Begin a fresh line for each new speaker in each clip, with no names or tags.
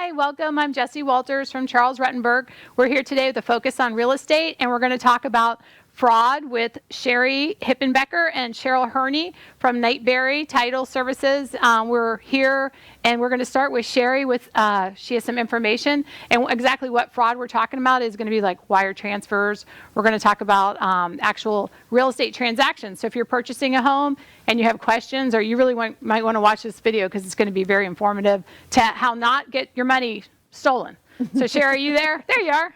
Hi, welcome. I'm Jessie Walters from Charles Rutenberg. We're here today with a focus on real estate, and we're going to talk about fraud with Cheri Hipenbecker and Cheryl Herny from Nightberry Title Services. We're here, and we're going to start with Cheri. She has some information, and exactly what fraud we're talking about is going to be like wire transfers. We're going to talk about actual real estate transactions. So if you're purchasing a home and you have questions, or you really might want to watch this video because it's going to be very informative to how not get your money stolen. So Cheri, you there? There you are.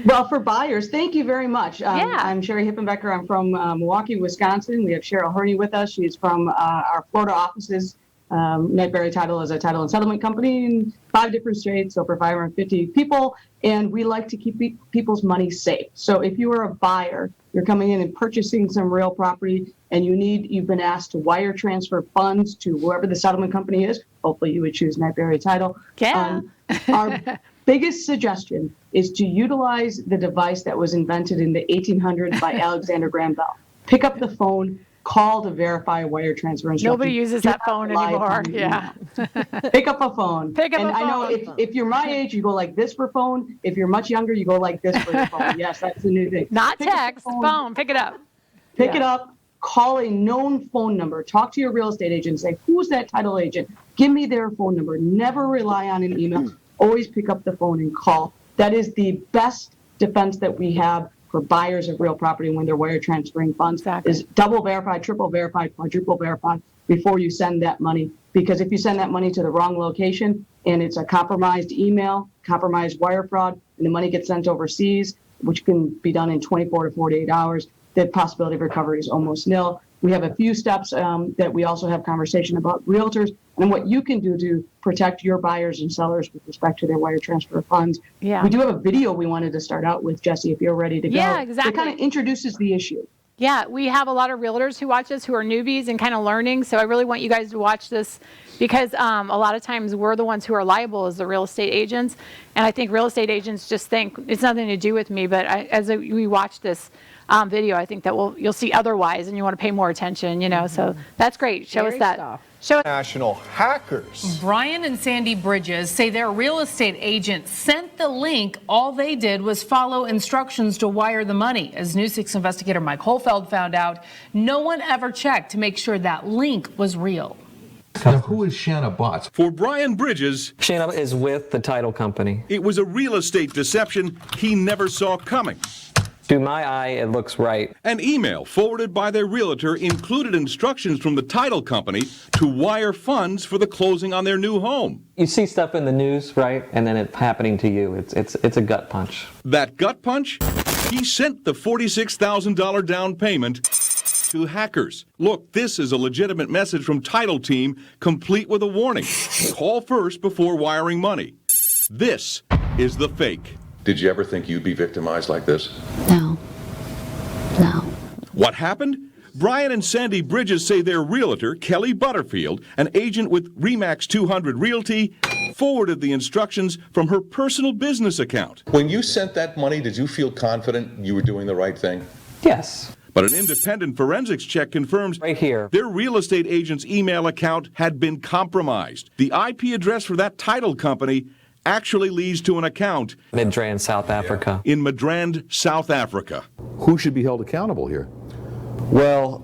Well, for buyers, thank you very much.
Yeah.
I'm Cheri Hipenbecker. I'm from Milwaukee, Wisconsin. We have Cheryl Herny with us. She's from our Florida offices. Nightberry Title is a title and settlement company in 5 different states, over 550 people, and we like to keep people's money safe. So if you are a buyer, you're coming in and purchasing some real property, and you've been asked to wire transfer funds to whoever the settlement company is. Hopefully you would choose Nightberry Title.
Yeah.
Our biggest suggestion is to utilize the device that was invented in the 1800s by Alexander Graham Bell. Pick up the phone, call to verify wire transfer instructions.
Nobody uses that phone anymore. Yeah.
Pick up a phone.
Pick up a phone.
I know if you're my age, you go like this for phone. If you're much younger, you go like this for your phone. Yes, that's the new thing.
Not text, phone. Pick it up.
Pick it up. Call a known phone number. Talk to your real estate agent. Say, who's that title agent? Give me their phone number. Never rely on an email. Always pick up the phone and call. That is the best defense that we have for buyers of real property when they're wire transferring funds.
Exactly.
Is double verify, triple verify, quadruple verify before you send that money. Because if you send that money to the wrong location and it's a compromised email, compromised wire fraud, and the money gets sent overseas, which can be done in 24 to 48 hours, the possibility of recovery is almost nil. We have a few steps that we also have conversation about realtors and what you can do to protect your buyers and sellers with respect to their wire transfer funds.
Yeah.
We do have a video we wanted to start out with, Jessie, if you're ready to go.
Yeah, exactly.
It kind of introduces the issue.
Yeah, we have a lot of realtors who watch us who are newbies and kind of learning. So I really want you guys to watch this because a lot of times we're the ones who are liable as the real estate agents. And I think real estate agents just think it's nothing to do with me. But as we watch this video, I think that you'll see otherwise, and you want to pay more attention, So that's great. Show us that. Show us.
National hackers.
Brian and Sandy Bridges say their real estate agent sent the link. All they did was follow instructions to wire the money. As News 6 investigator Mike Holfeld found out, no one ever checked to make sure that link was real.
Now, who is Shanna Botts?
For Brian Bridges,
Shanna is with the title company.
it was a real estate deception he never saw coming.
To my eye, it looks right.
An email forwarded by their realtor included instructions from the title company to wire funds for the closing on their new home.
You see stuff in the news, right? And then it happening to you. It's a gut punch.
That gut punch? He sent the $46,000 down payment to hackers. Look, this is a legitimate message from Title Team, complete with a warning. Call first before wiring money. This is the fake.
Did you ever think you'd be victimized like this?
No.
What happened? Brian and Sandy Bridges say their realtor, Kelly Butterfield, an agent with Remax 200 Realty, forwarded the instructions from her personal business account.
When you sent that money, did you feel confident you were doing the right thing?
Yes.
But an independent forensics check confirms
Right here.
their real estate agent's email account had been compromised. The IP address for that title company actually leads to an account
Midrand, South Africa.
in Midrand, South Africa.
Who should be held accountable here?
Well,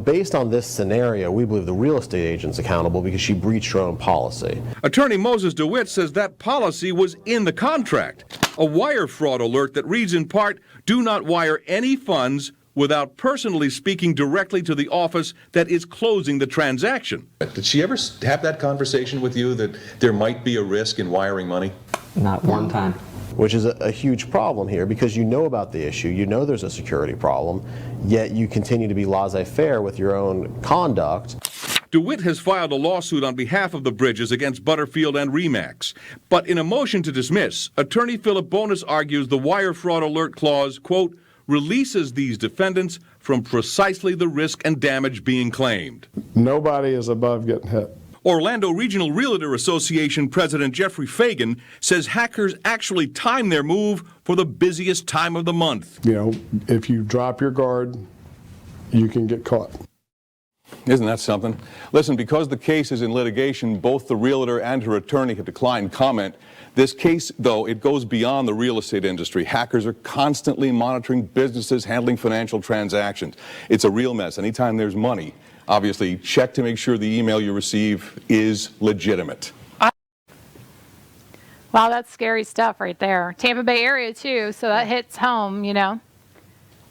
based on this scenario, we believe the real estate agent's accountable because she breached her own policy.
Attorney Moses DeWitt says that policy was in the contract. A wire fraud alert that reads in part, do not wire any funds without personally speaking directly to the office that is closing the transaction.
Did she ever have that conversation with you that there might be a risk in wiring money?
Not one time.
Which is a huge problem here because you know about the issue, you know there's a security problem, yet you continue to be laissez-faire with your own conduct.
DeWitt has filed a lawsuit on behalf of the Bridges against Butterfield and Remax. But in a motion to dismiss, attorney Philip Bonus argues the wire fraud alert clause, quote, releases these defendants from precisely the risk and damage being claimed.
Nobody is above getting hit.
Orlando Regional Realtor Association President Jeffrey Fagan says hackers actually time their move for the busiest time of the month.
If you drop your guard, you can get caught.
Isn't that something? Listen, because the case is in litigation, both the realtor and her attorney have declined comment. This case, though, it goes beyond the real estate industry. Hackers are constantly monitoring businesses, handling financial transactions. It's a real mess. Anytime there's money, obviously, check to make sure the email you receive is legitimate.
Wow, that's scary stuff right there. Tampa Bay area too, so that hits home, you know.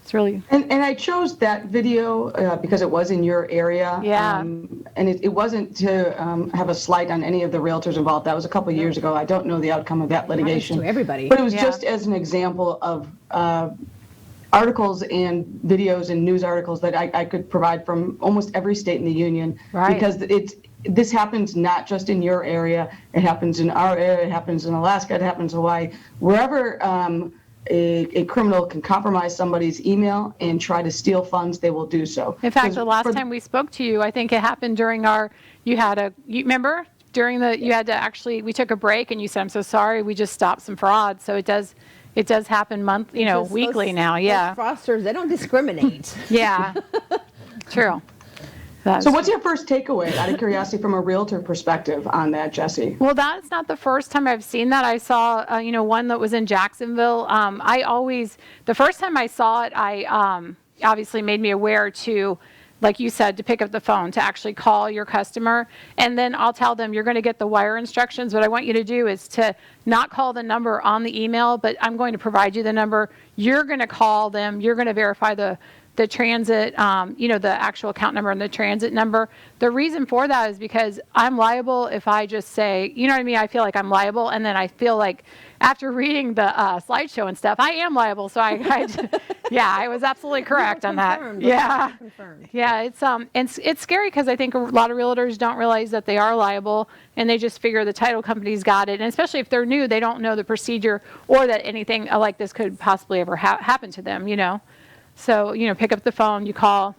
It's really...
And I chose that video because it was in your area.
Yeah.
And it wasn't to have a slight on any of the realtors involved. That was a couple of years ago. I don't know the outcome of that litigation.
To everybody.
But it was just as an example of articles and videos and news articles that I could provide from almost every state in the union.
Right.
Because this happens not just in your area. It happens in our area. It happens in Alaska. It happens in Hawaii. Wherever a criminal can compromise somebody's email and try to steal funds, they will do so.
In fact, the last time we spoke to you, I think it happened during you remember? During you had to actually, we took a break and you said, I'm so sorry, we just stopped some fraud. So it does happen weekly now, yeah.
Those fraudsters, they don't discriminate.
Yeah, true.
So what's your first takeaway, out of curiosity, from a realtor perspective on that, Jessie?
Well, that's not the first time I've seen that. I saw, one that was in Jacksonville. The first time I saw it, I obviously made me aware to, like you said, to pick up the phone, to actually call your customer. And then I'll tell them, you're going to get the wire instructions. What I want you to do is to not call the number on the email, but I'm going to provide you the number. You're going to call them. You're going to verify the transit, the actual account number and the transit number. The reason for that is because I'm liable if I just say, you know what I mean? I feel like I'm liable, and then I feel like after reading the slideshow and stuff, I am liable. So I was absolutely correct on that. Yeah. Yeah, it's scary because I think a lot of realtors don't realize that they are liable, and they just figure the title company's got it. And especially if they're new, they don't know the procedure or that anything like this could possibly ever happen to them, So, pick up the phone, you call,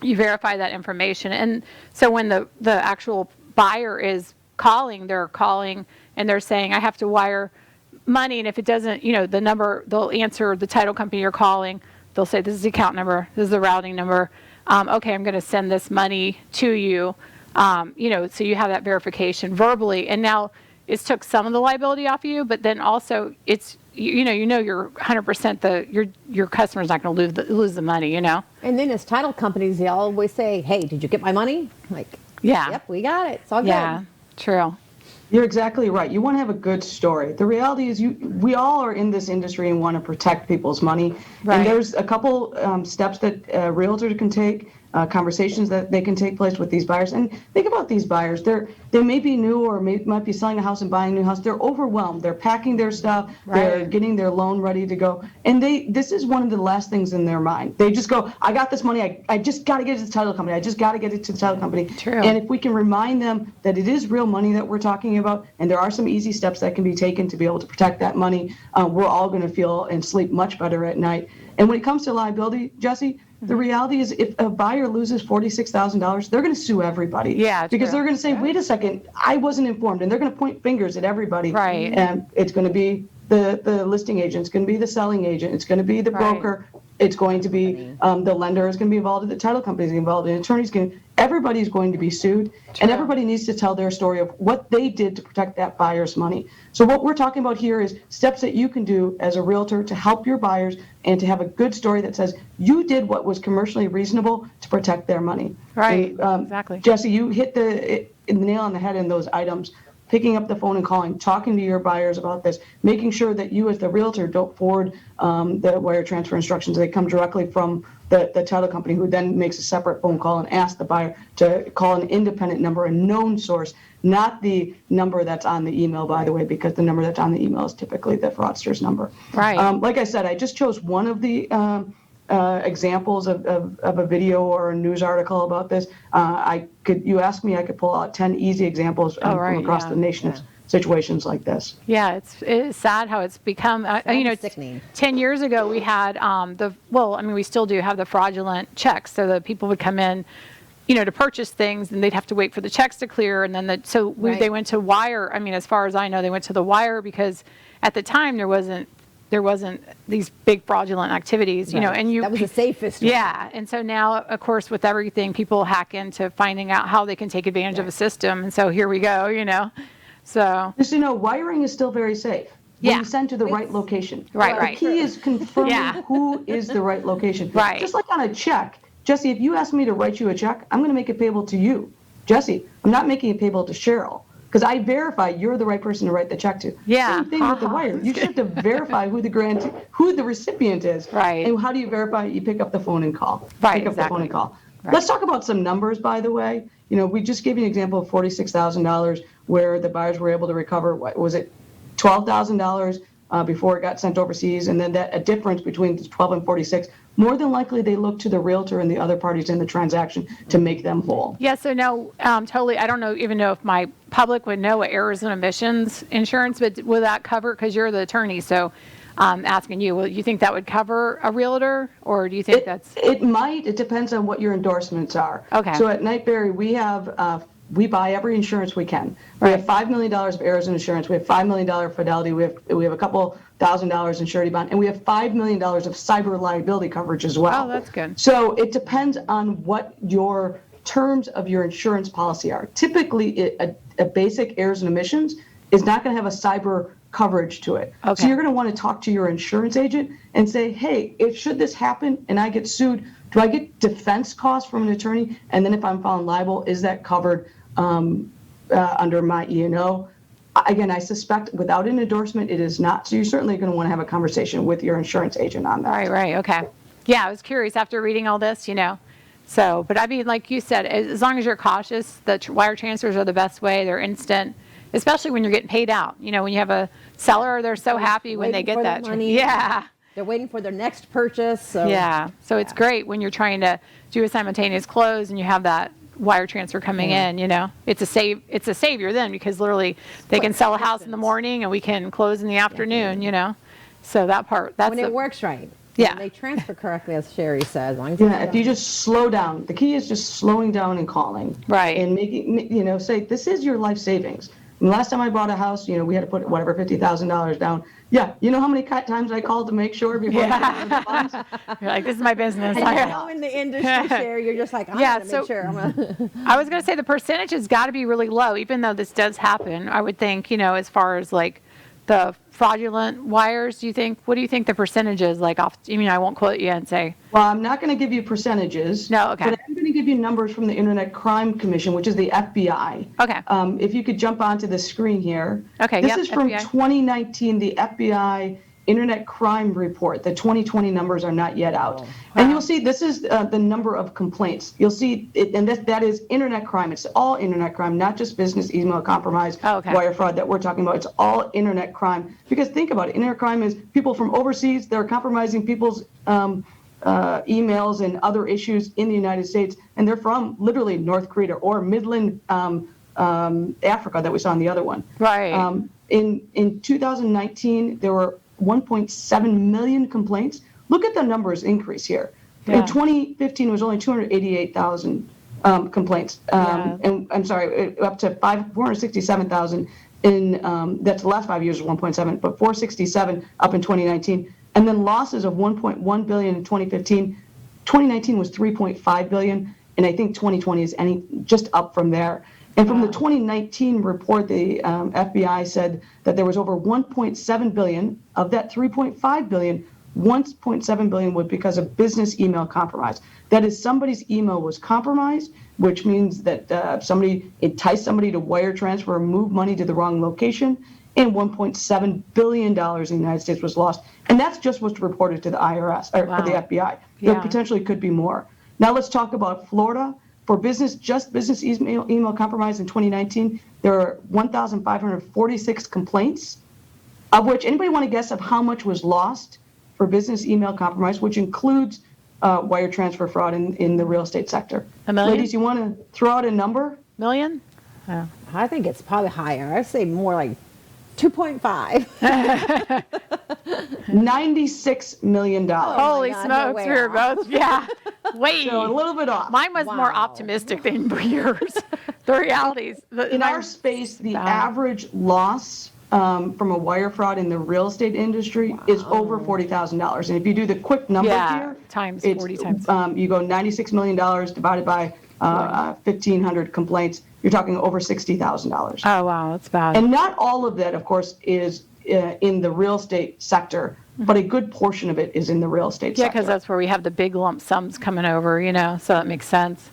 you verify that information. And so when the actual buyer is calling, they're calling and they're saying, I have to wire money. And if it doesn't, the number, they'll answer the title company you're calling. They'll say, this is the account number, this is the routing number. Okay, I'm going to send this money to you. So you have that verification verbally. And now it's took some of the liability off of you, but then also it's, you're 100% your customer's not going to lose the money, And
then as title companies, they always say, hey, did you get my money?
Yeah.
Yep, we got it. It's all good.
Yeah, true.
You're exactly right. You want to have a good story. The reality is we all are in this industry and want to protect people's money.
Right.
And there's a couple steps that realtors can take, conversations that they can take place with these buyers. And think about these buyers. They may be new or might be selling a house and buying a new house. They're overwhelmed. They're packing their stuff.
Right.
They're getting their loan ready to go. And this is one of the last things in their mind. They just go, I got this money. I just got to get it to the title company. I just got to get it to the title company.
True.
And if we can remind them that it is real money that we're talking about, and there are some easy steps that can be taken to be able to protect that money, we're all going to feel and sleep much better at night. And when it comes to liability, Jessie, the reality is if a buyer loses $46,000, they're going to sue everybody.
Yeah,
because
true.
they're going to say, wait a second, I wasn't informed. And they're going to point fingers at everybody.
Right.
And it's going to be the listing agent. It's going to be the selling agent. It's going to be the broker. It's going to be the lender is going to be involved. The title company is involved. The attorney's everybody's going to be sued.
True.
And everybody needs to tell their story of what they did to protect that buyer's money. So what we're talking about here is steps that you can do as a realtor to help your buyers and to have a good story that says you did what was commercially reasonable to protect their money.
Right,
And,
exactly.
Jessie, you hit the nail on the head in those items. Picking up the phone and calling, talking to your buyers about this, making sure that you as the realtor don't forward the wire transfer instructions. They come directly from the title company, who then makes a separate phone call and asks the buyer to call an independent number, a known source, not the number that's on the email, by the way, because the number that's on the email is typically the fraudster's number.
Right.
Like I said, I just chose one of the examples of a video or a news article about this. You ask me, I could pull out 10 easy examples from across the nation of situations like this.
Yeah, it's sad how it's become,
sickening.
10 years ago we had we still do have the fraudulent checks. So the people would come in, to purchase things, and they'd have to wait for the checks to clear. And then they went to wire. I mean, as far as I know, they went to the wire because at the time there there wasn't these big fraudulent activities, you know,
Right.
and
That was the safest one.
Yeah, and so now, of course, with everything, people hack into finding out how they can take advantage of a system, and so here we go, you know, so.
Just so you know, wiring is still very safe. When
Yeah.
you send to the right location.
Right, right.
The key is confirming
Yeah.
who is the right location.
Right.
Just like on a check. Jesse, if you ask me to write you a check, I'm going to make it payable to you. Jesse, I'm not making it payable to Cheryl because I verify you're the right person to write the check to.
Yeah.
Same thing with the wire. You just have to verify who the recipient is.
Right.
And how do you verify it? You pick up the phone and call.
Right,
Pick up the phone
exactly.
and call.
Right.
Let's talk about some numbers, by the way. You know, we just gave you an example of $46,000 where the buyers were able to recover, what was it, $12,000 before it got sent overseas, and then that a difference between 12 and 46. More than likely, they look to the realtor and the other parties in the transaction to make them whole.
Yeah, so no, totally, I don't even know if my public would know what errors and omissions insurance, but will that cover, because you're the attorney, so I'm asking you, will you think that would cover a realtor, or do you think that's?
It might. It depends on what your endorsements are.
Okay.
So at Knightberry, we buy every insurance we can. We have $5 million of errors in insurance. We have $5 million fidelity. We have a couple $1,000 in surety bond, and we have $5 million of cyber liability coverage as well.
Oh, that's good.
So it depends on what your terms of your insurance policy are. Typically, a basic errors and omissions is not going to have a cyber coverage to it.
Okay.
So you're going to want to talk to your insurance agent and say, hey, if should this happen and I get sued, do I get defense costs from an attorney? And then if I'm found liable, is that covered under my E&O? Again, I suspect without an endorsement, it is not. So you're certainly going to want to have a conversation with your insurance agent on that.
Right, okay. Yeah, I was curious after reading all this, you know. So, but I mean, like you said, as long as you're cautious, the wire transfers are the best way. They're instant, especially when you're getting paid out. You know, when you have a seller, they're so happy when they
Waiting
get
for the
that.
money.
Yeah.
They're waiting for their next purchase. So.
Yeah. So it's great when you're trying to do a simultaneous close and you have that wire transfer coming in, you know. It's a savior then, because literally they can sell a house in the morning and we can close in the afternoon, you know. So that part, that's
When it works right.
Yeah.
When they transfer correctly, as Cheri says. As long as
Yeah, if you just slow down, the key is just slowing down and calling.
Right.
And making, you know, say, this is your life savings. And the last time I bought a house, you know, we had to put whatever, $50,000 down. Yeah, you know how many times I called to make sure before I put the funds?
You're like, this is my business.
And you know, in the industry, Cheri, you're just like, I'm
Yeah,
going to
so-
make sure. I'm gonna
I was going to say the percentage has got to be really low, even though this does happen. I would think, you know, as far as like the fraudulent wires, what do you think the percentage is? Like off, I mean, I won't quote you and say.
Well, I'm not going to give you percentages.
No, okay.
But I'm going to give you numbers from the Internet Crime Commission, which is the FBI.
Okay.
If you could jump onto the screen here.
Okay,
This
yep,
is from
FBI.
2019, the FBI Internet Crime Report. The 2020 numbers are not yet out. And you'll see this is the number of complaints. You'll see, and that is Internet crime. It's all Internet crime, not just business email compromise, wire fraud that we're talking about. It's all Internet crime. Because think about it, Internet crime is people from overseas, they're compromising people's emails and other issues in the United States, and they're from literally North Korea or Midland, Africa that we saw in the other one.
Right.
In 2019, there were 1.7 million complaints. Look at the numbers increase here.
Yeah.
In 2015, it was only 288,000 complaints. And I'm sorry, up to 467,000 in, that's the last 5 years, 1.7, but 467 up in 2019. And then losses of 1.1 billion in 2015. 2019 was 3.5 billion, and I think 2020 is just up from there. And from the 2019 report, the FBI said that there was over 1.7 billion of that 3.5 billion. 1.7 billion was because of business email compromise. That is, somebody's email was compromised, which means that somebody enticed somebody to wire transfer or move money to the wrong location, and $1.7 billion in the United States was lost. And that's just what's reported to the IRS, or the FBI. There potentially could be more. Now let's talk about Florida. For business email compromise in 2019, there are 1,546 complaints, of which, anybody want to guess of how much was lost for business email compromise, which includes wire transfer fraud in the real estate sector?
$1 million?
Ladies, you want to throw out a number?
Million?
I think it's probably higher. I'd say more like 2.5.
$96 million.
Holy
God, no
smokes,
way
we were
off.
both, yeah. Wait.
So a little bit off.
Mine was more
Wow.
optimistic than yours. The realities.
In our space, the average loss from a wire fraud in the real estate industry is over $40,000. And if you do the quick number here,
times
it's,
40 times.
You go $96 million divided by 1,500 complaints, you're talking over $60,000.
Oh, wow, that's bad.
And not all of that, of course, is in the real estate sector, but a good portion of it is in the real estate
Yeah,
sector.
because that's where we have the big lump sums coming over, so that makes sense.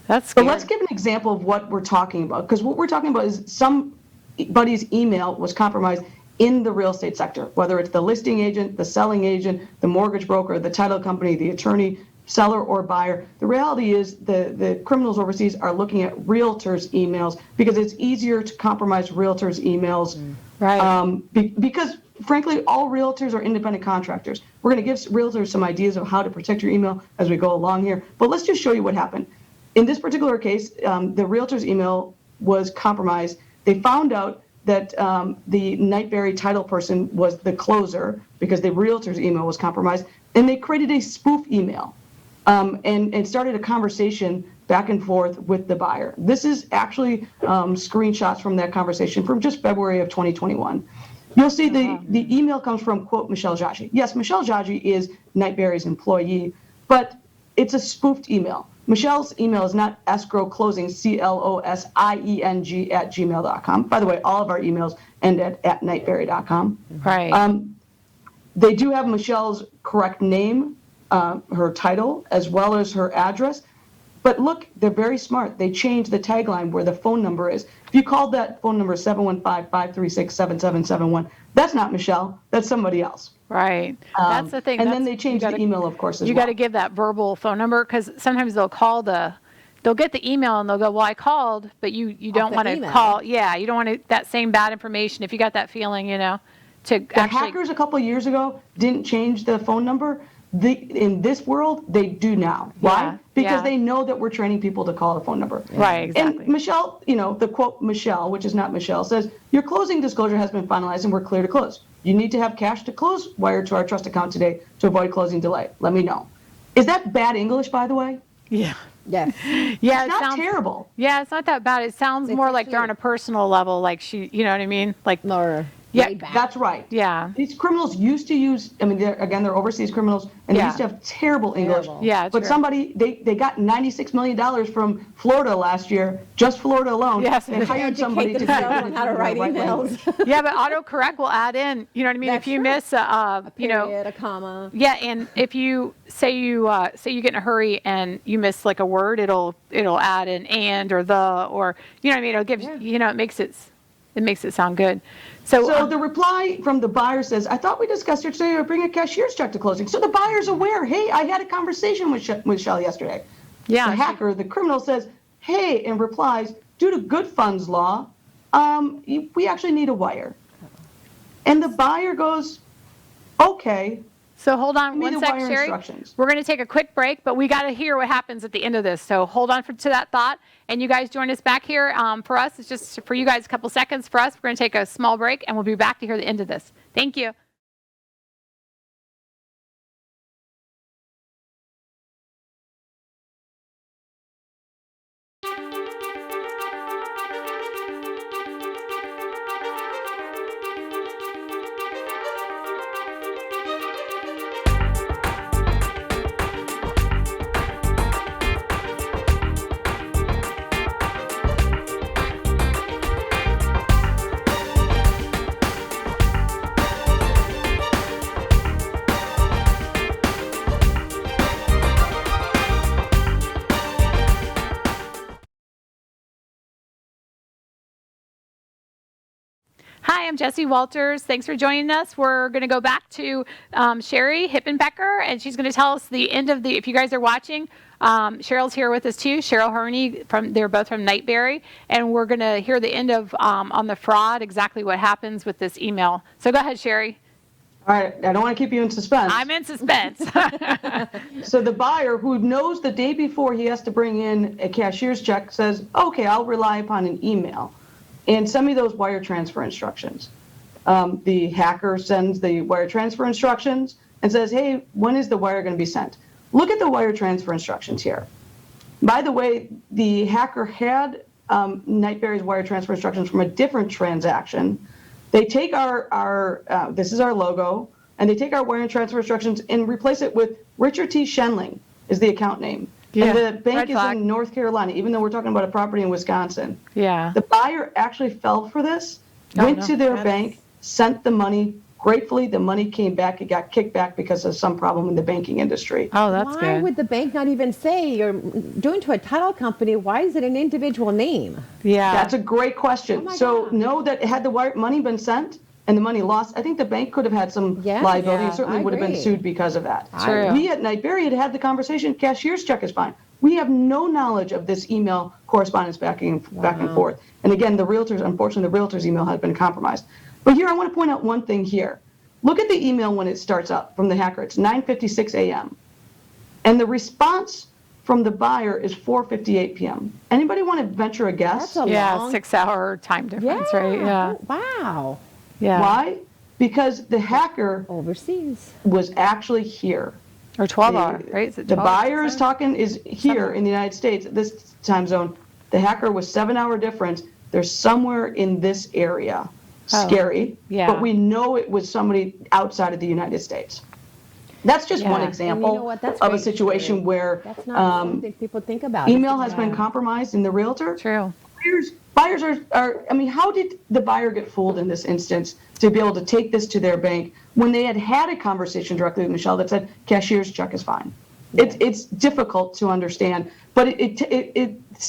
That's scary.
But let's give an example of what we're talking about, because what we're talking about is somebody's email was compromised in the real estate sector, whether it's the listing agent, the selling agent, the mortgage broker, the title company, the attorney, seller or buyer. The reality is the criminals overseas are looking at realtors' emails because it's easier to compromise realtors' emails.
Right.
Because frankly, all realtors are independent contractors. We're going to give realtors some ideas of how to protect your email as we go along here. But let's just show you what happened. In this particular case, the realtor's email was compromised. They found out that the Nightberry title person was the closer because the realtor's email was compromised, and they created a spoof email and started a conversation back and forth with the buyer. This is actually screenshots from that conversation from just February of 2021. You'll see the email comes from, quote, Michelle Jaji. Yes, Michelle Jaji is Nightberry's employee, but it's a spoofed email. Michelle's email is not escrow closing, CLOSIENG @gmail.com. By the way, all of our emails end at nightberry.com.
Right.
They do have Michelle's correct name, her title, as well as her address. But look, they're very smart. They changed the tagline where the phone number is. If you called that phone number 715-536-7771, that's not Michelle. That's somebody else.
Right. That's the thing.
And then they changed the email, of course, as well.
You got to give that verbal phone number because sometimes they'll get the email and they'll go, well, I called, but you don't want to call. Yeah, you don't want that same bad information. If you got that feeling, the
hackers a couple of years ago didn't change the phone number. In this world, they do now. Why? Because they know that we're training people to call the phone number.
Right, exactly.
And Michelle, the quote Michelle, which is not Michelle, says, your closing disclosure has been finalized and we're clear to close. You need to have cash to close wired to our trust account today to avoid closing delay. Let me know. Is that bad English, by the way?
Yeah.
Yes.
Yeah,
it's not terrible.
Yeah, it's not that bad. It sounds more like they're on a personal level, like she, you know what I mean? Like
more.
Yeah, that's right.
Yeah.
These criminals used to use, they're overseas criminals, and they used to have terrible English.
Yeah,
but they got $96 million from Florida last year, just Florida alone.
Yes.
They hired somebody to
on how to write emails.
Yeah, but autocorrect will add in, you know what I mean?
That's
if you
true.
miss
A period, a comma.
Yeah, and if you say you get in a hurry and you miss like a word, it'll add an and or the, or, you know what I mean? It'll give, it makes it sound good. So
the reply from the buyer says, I thought we discussed yesterday to bring a cashier's check to closing. So the buyer's aware, hey, I had a conversation with Michelle yesterday.
Yeah.
The hacker, the criminal says, hey, and replies, due to good funds law, we actually need a wire. And the buyer goes, okay.
So hold on one sec,
wire
Cheri.
instructions.
We're going to take a quick break, but we got to hear what happens at the end of this. So hold on to that thought. And you guys join us back here. For us, it's just for you guys a couple seconds. For us, we're going to take a small break, and we'll be back to hear the end of this. Thank you. Hi, I'm Jessie Walters. Thanks for joining us. We're going to go back to Cheri Hipenbecker, and she's going to tell us the end of the, if you guys are watching, Cheryl's here with us too. Cheryl Herny, they're both from Nightberry, and we're going to hear the end of, on the fraud, exactly what happens with this email. So go ahead, Cheri.
All right, I don't want to keep you in suspense.
I'm in suspense.
So the buyer, who knows the day before he has to bring in a cashier's check, says, okay, I'll rely upon an email. And send me those wire transfer instructions. The hacker sends the wire transfer instructions and says, hey, when is the wire going to be sent? Look at the wire transfer instructions here. By the way, the hacker had Nightberry's wire transfer instructions from a different transaction They take this is our logo, and they take our wire and transfer instructions and replace it with Richard T. Shenling is the account name.
Yeah,
And the bank
red
is
flag.
in North Carolina, even though we're talking about a property in Wisconsin.
Yeah.
The buyer actually fell for this, went
no.
to their bank, sent the money. Gratefully, the money came back. It got kicked back because of some problem in the banking industry.
Oh, that's
Why
good.
would the bank not even say you're doing to a title company? Why is it an individual name?
Yeah.
That's a great question.
Oh my
So
God.
know that had the money been sent and the money lost, I think the bank could have had some
Yes,
liability
yeah,
and certainly
I
would have been
agree.
sued because of that.
True.
We at Knightberry had the conversation, cashier's check is fine. We have no knowledge of this email correspondence back and forth. And again, unfortunately, the realtor's email had been compromised. But here, I want to point out one thing here. Look at the email when it starts up from the hacker. It's 9:56 a.m. And the response from the buyer is 4:58 p.m. Anybody want to venture a guess?
That's a
Yeah,
long
6-hour time difference, right? Yeah.
Wow.
Yeah.
Why? Because the hacker
Overseas.
was actually here.
Or 12-hour, right? Is it
The
12
buyer is
6 hours?
talking is here in the United States, this time zone. The hacker was 7-hour difference. They're somewhere in this area.
Oh,
Scary.
yeah.
But we know it was somebody outside of the United States. That's just one
Yeah.
example
And you know what? That's
of a
great,
situation
Cheri.
where
That's not something people think about.
email has been compromised in the realtor.
True.
Buyers are, I mean, how did the buyer get fooled in this instance to be able to take this to their bank when they had a conversation directly with Michelle that said, cashier's check is fine? It's difficult to understand, but it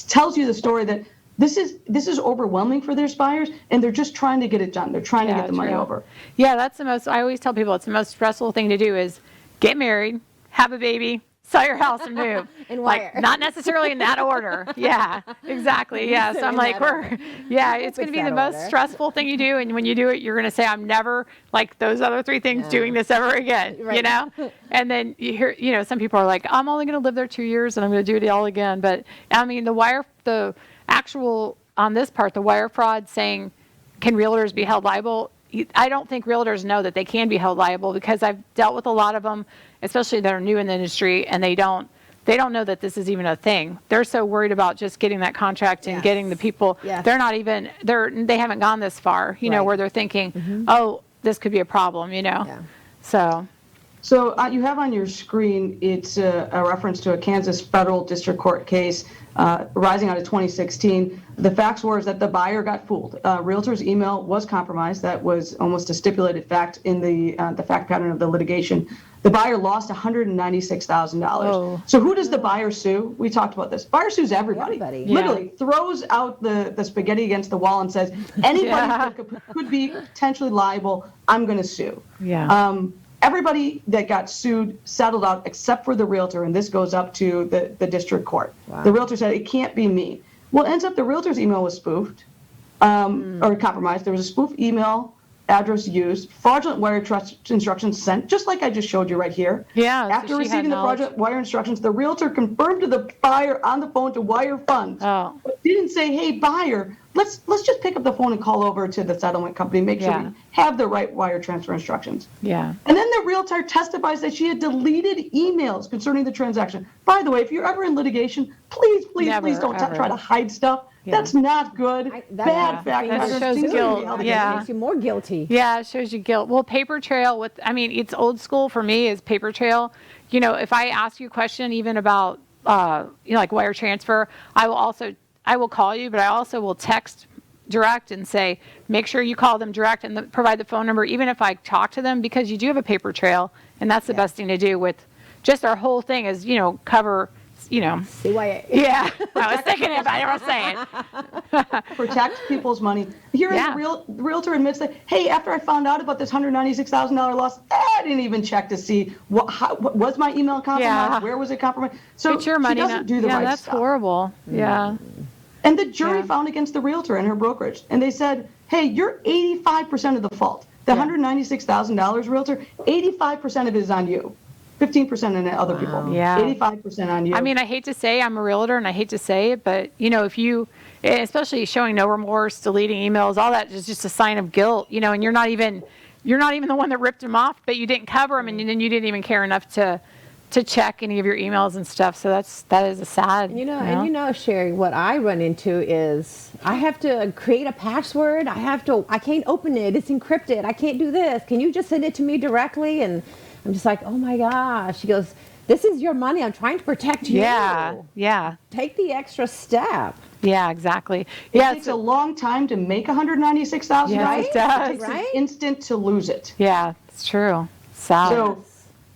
tells you the story that this is overwhelming for their buyers, and they're just trying to get it done. They're trying to get the money
true.
over.
Yeah, that's the most, I always tell people it's the most stressful thing to do is get married, have a baby, sell your house and move.
And
like,
wire.
not necessarily in that order. Yeah, exactly. Yeah, so I'm
In
like,
that order.
it's going to be the
that
most
order.
stressful thing you do. And when you do it, you're going to say, I'm never like those other 3 things doing this ever again, you
Right.
know? And then you hear, some people are like, I'm only going to live there 2 years and I'm going to do it all again. But I mean, the actual, on this part, the wire fraud saying, can realtors be held liable? I don't think realtors know that they can be held liable because I've dealt with a lot of them, especially that are new in the industry, and they don't know that this is even a thing. They're so worried about just getting that contract and
Yes.
getting the people.
Yes.
They're not even, they haven't gone this far,
Right.
where they're thinking, oh, this could be a problem,
Yeah.
So,
So you have on your screen, it's a reference to a Kansas federal district court case arising out of 2016. The facts were is that the buyer got fooled. Realtor's email was compromised. That was almost a stipulated fact in the fact pattern of the litigation. The buyer lost $196,000.
Oh.
So who does the buyer sue? We talked about this. Buyer sues everybody.
Everybody.
Literally throws out the spaghetti against the wall and says, anybody
Yeah.
that could be potentially liable, I'm going to sue.
yeah.
Everybody that got sued settled out except for the realtor, and this goes up to the district court.
Wow.
The realtor said, it can't be me. Well, it ends up the realtor's email was spoofed or compromised. There was a spoof email address used, fraudulent wire trust instructions sent, just like I just showed you right here.
Yeah, so
After
she had
receiving the
knowledge.
fraudulent wire instructions, the realtor confirmed to the buyer on the phone to wire funds.
Oh.
But didn't say, hey, buyer, let's just pick up the phone and call over to the settlement company, make sure
Yeah.
we have the right wire transfer instructions.
Yeah.
And then the realtor testifies that she had deleted emails concerning the transaction. By the way, if you're ever in litigation, please
Never,
don't
ever.
try to hide stuff.
Yeah.
That's not good. Bad fact
That
patterns.
shows
Things are
guilt.
gonna be held
Yeah.
against
Makes you more guilty.
Yeah, it shows you guilt. Well, paper trail it's old school for me is paper trail. If I ask you a question even about, like wire transfer, I will call you, but I also will text direct and say, make sure you call them direct and provide the phone number, even if I talk to them, because you do have a paper trail. And that's the best thing to do with just our whole thing is, cover,
CYA.
Yeah, I was thinking it, but I didn't want to say it.
protect people's money. Here,
Yeah.
the realtor admits that, hey, after I found out about this $196,000 loss, I didn't even check to see what was my email compromised,
Yeah.
where was it compromised. So
It's your money.
she doesn't do the
yeah,
right
that's
stuff.
horrible. Yeah.
And the jury
Yeah.
found against the realtor and her brokerage, and they said, hey, you're 85% of the fault. The $196,000 realtor, 85% of it is on you. 15% on other people.
Yeah.
85% on you.
I mean, I hate to say I'm a realtor and I hate to say it, but if you, especially showing no remorse, deleting emails, all that is just a sign of guilt, and you're not even the one that ripped them off, but you didn't cover them and then you didn't even care enough to to check any of your emails and stuff. So that is a sad.
And Cheri, what I run into is I have to create a password. I can't open it. It's encrypted. I can't do this. Can you just send it to me directly? And I'm just like, oh my gosh. She goes, this is your money. I'm trying to protect you.
Yeah.
Take the extra step.
Yeah, exactly.
It takes a long time to make $196,000.
Yeah, it does.
It takes an instant to lose it.
Yeah, it's true. Sad.
So,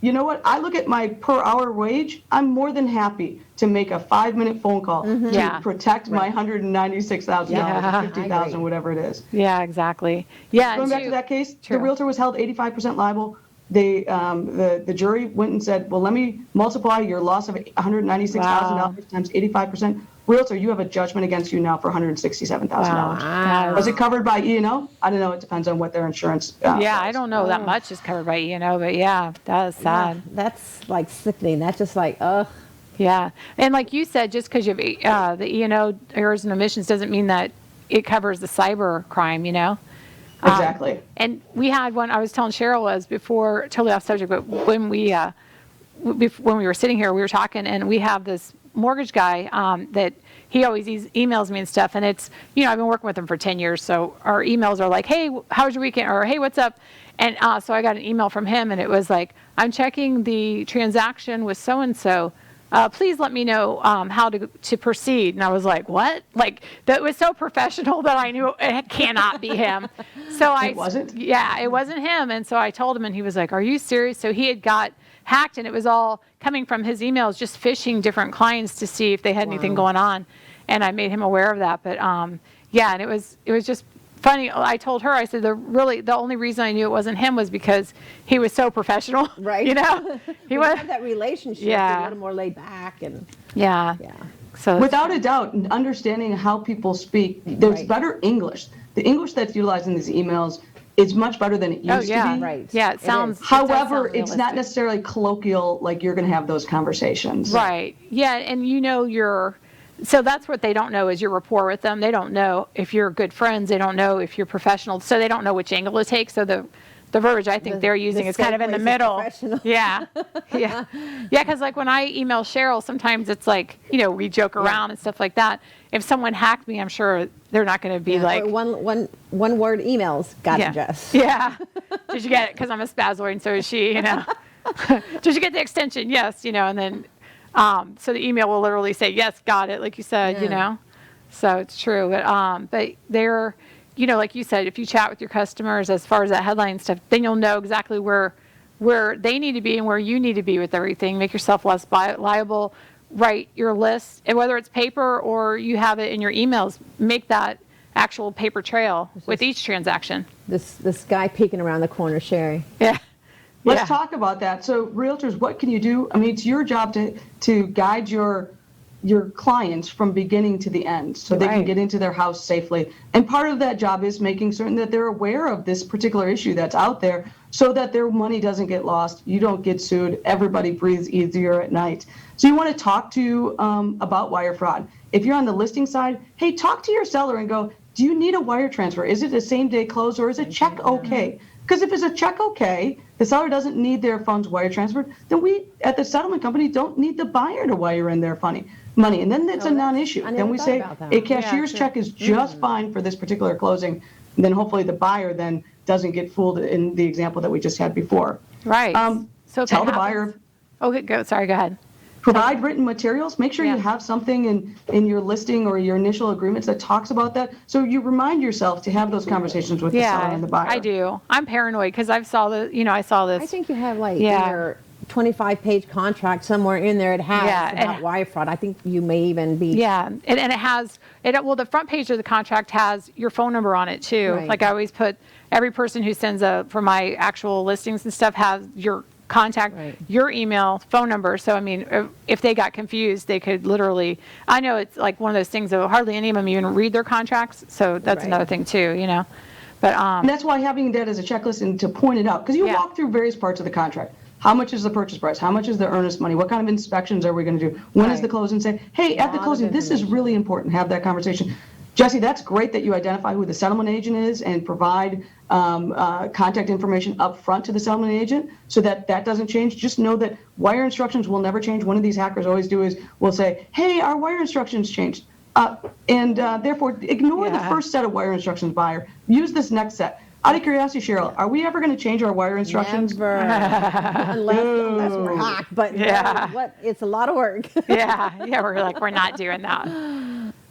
you know what? I look at my per hour wage. I'm more than happy to make a 5-minute phone call to protect my $196,000, $50,000, whatever it is.
Yeah, exactly. Yeah.
Going back to that case, the realtor was held 85% liable. The jury went and said, well, let me multiply your loss of $196,000 times 85%. Realtor, you have a judgment against you now for $167,000.
Wow.
Was it covered by E&O? I don't know. It depends on what their insurance.
I don't know that much is covered by E&O, but yeah, that is sad.
Yeah, that's like sickening. That's just like, ugh.
Yeah, and like you said, just because you have the E&O errors and omissions doesn't mean that it covers the cyber crime.
Exactly.
And we had one. I was telling Cheryl was before, totally off subject, but when we were sitting here, we were talking, and we have this mortgage guy that he always emails me and stuff, and it's I've been working with him for 10 years, so our emails are like, hey, how was your weekend, or hey, what's up? And so I got an email from him, and it was like, I'm checking the transaction with so and so. Please let me know how to proceed. And I was like, what? Like, that was so professional that I knew it cannot be him. So
It wasn't?
Yeah, it wasn't him. And so I told him, and he was like, are you serious? So he had got hacked, and it was all coming from his emails, just phishing different clients to see if they had anything going on. And I made him aware of that. But yeah, and it was just funny. I told her, I said, the only reason I knew it wasn't him was because he was so professional.
Right.
He was
have that relationship.
Yeah.
A little more laid back and.
Yeah. So
without a doubt, understanding how people speak, there's better English. The English that's utilized in these emails is much better than it used to be.
Right.
Yeah, it sounds.
However, it's not necessarily colloquial, like you're going to have those conversations.
Right. Yeah, and so that's what they don't know is your rapport with them. They don't know if you're good friends. They don't know if you're professional. So they don't know which angle to take. So the verbiage I think they're using is kind of in the middle. Yeah. Because like when I email Cheryl, sometimes it's like, we joke around and stuff like that. If someone hacked me, I'm sure they're not going to be like.
One word emails, got it, Jess.
Yeah. Did you get it? Because I'm a spaz and so is she, Did you get the extension? Yes, and then. So the email will literally say, yes, got it, like you said, so it's true. But they're, like you said, if you chat with your customers as far as that headline stuff, then you'll know exactly where they need to be and where you need to be with everything. Make yourself less liable, write your list, and whether it's paper or you have it in your emails, make that actual paper trail with each transaction.
This guy peeking around the corner, Cheri.
Yeah.
Let's talk about that. So realtors, what can you do? I mean, it's your job to guide your clients from beginning to the end so they can get into their house safely. And part of that job is making certain that they're aware of this particular issue that's out there so that their money doesn't get lost. You don't get sued. Everybody breathes easier at night. So you want to talk to about wire fraud. If you're on the listing side, hey, talk to your seller and go, do you need a wire transfer? Is it a same-day close or is a check okay? Because if it's a check okay, the seller doesn't need their funds wire transferred, then we at the settlement company don't need the buyer to wire in their money. And then it's a non-issue. Then we say a cashier's check is just fine for this particular closing. And then hopefully the buyer then doesn't get fooled in the example that we just had before.
Right. So
tell the buyer.
Okay, go ahead.
Provide written materials. Make sure you have something in your listing or your initial agreements that talks about that. So you remind yourself to have those conversations with the seller and the buyer.
I do. I'm paranoid because I saw this.
I think you have in your 25-page contract somewhere in there it has about wire fraud. I think you may even be. Yeah,
and it has well, the front page of the contract has your phone number on it too.
Right.
Like I always put every person who sends for my actual listings and stuff has your contact, your email, phone number. So, I mean, if they got confused, they could literally, I know it's like one of those things that hardly any of them even read their contracts. So that's another thing too, But
and that's why having that as a checklist and to point it out, because you walk through various parts of the contract. How much is the purchase price? How much is the earnest money? What kind of inspections are we going to do? When is the closing? Say, hey, at the closing, this is really important. Have that conversation. Jesse, that's great that you identify who the settlement agent is and provide contact information up front to the settlement agent so that that doesn't change. Just know that wire instructions will never change. One of these hackers always do is will say, hey, our wire instructions changed. Therefore, ignore the first set of wire instructions, buyer. Use this next set. Out of curiosity, Cheryl, are we ever going to change our wire instructions?
Never. unless we're hacked, but it's a lot of work.
We're not doing that.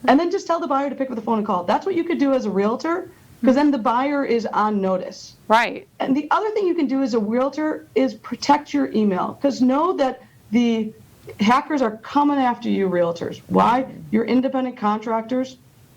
And then just tell the buyer to pick up the phone and call. That's what you could do as a realtor, because then the buyer is on notice.
Right.
And the other thing you can do as a realtor is protect your email, because know that the hackers are coming after you realtors. Why? You're independent contractors.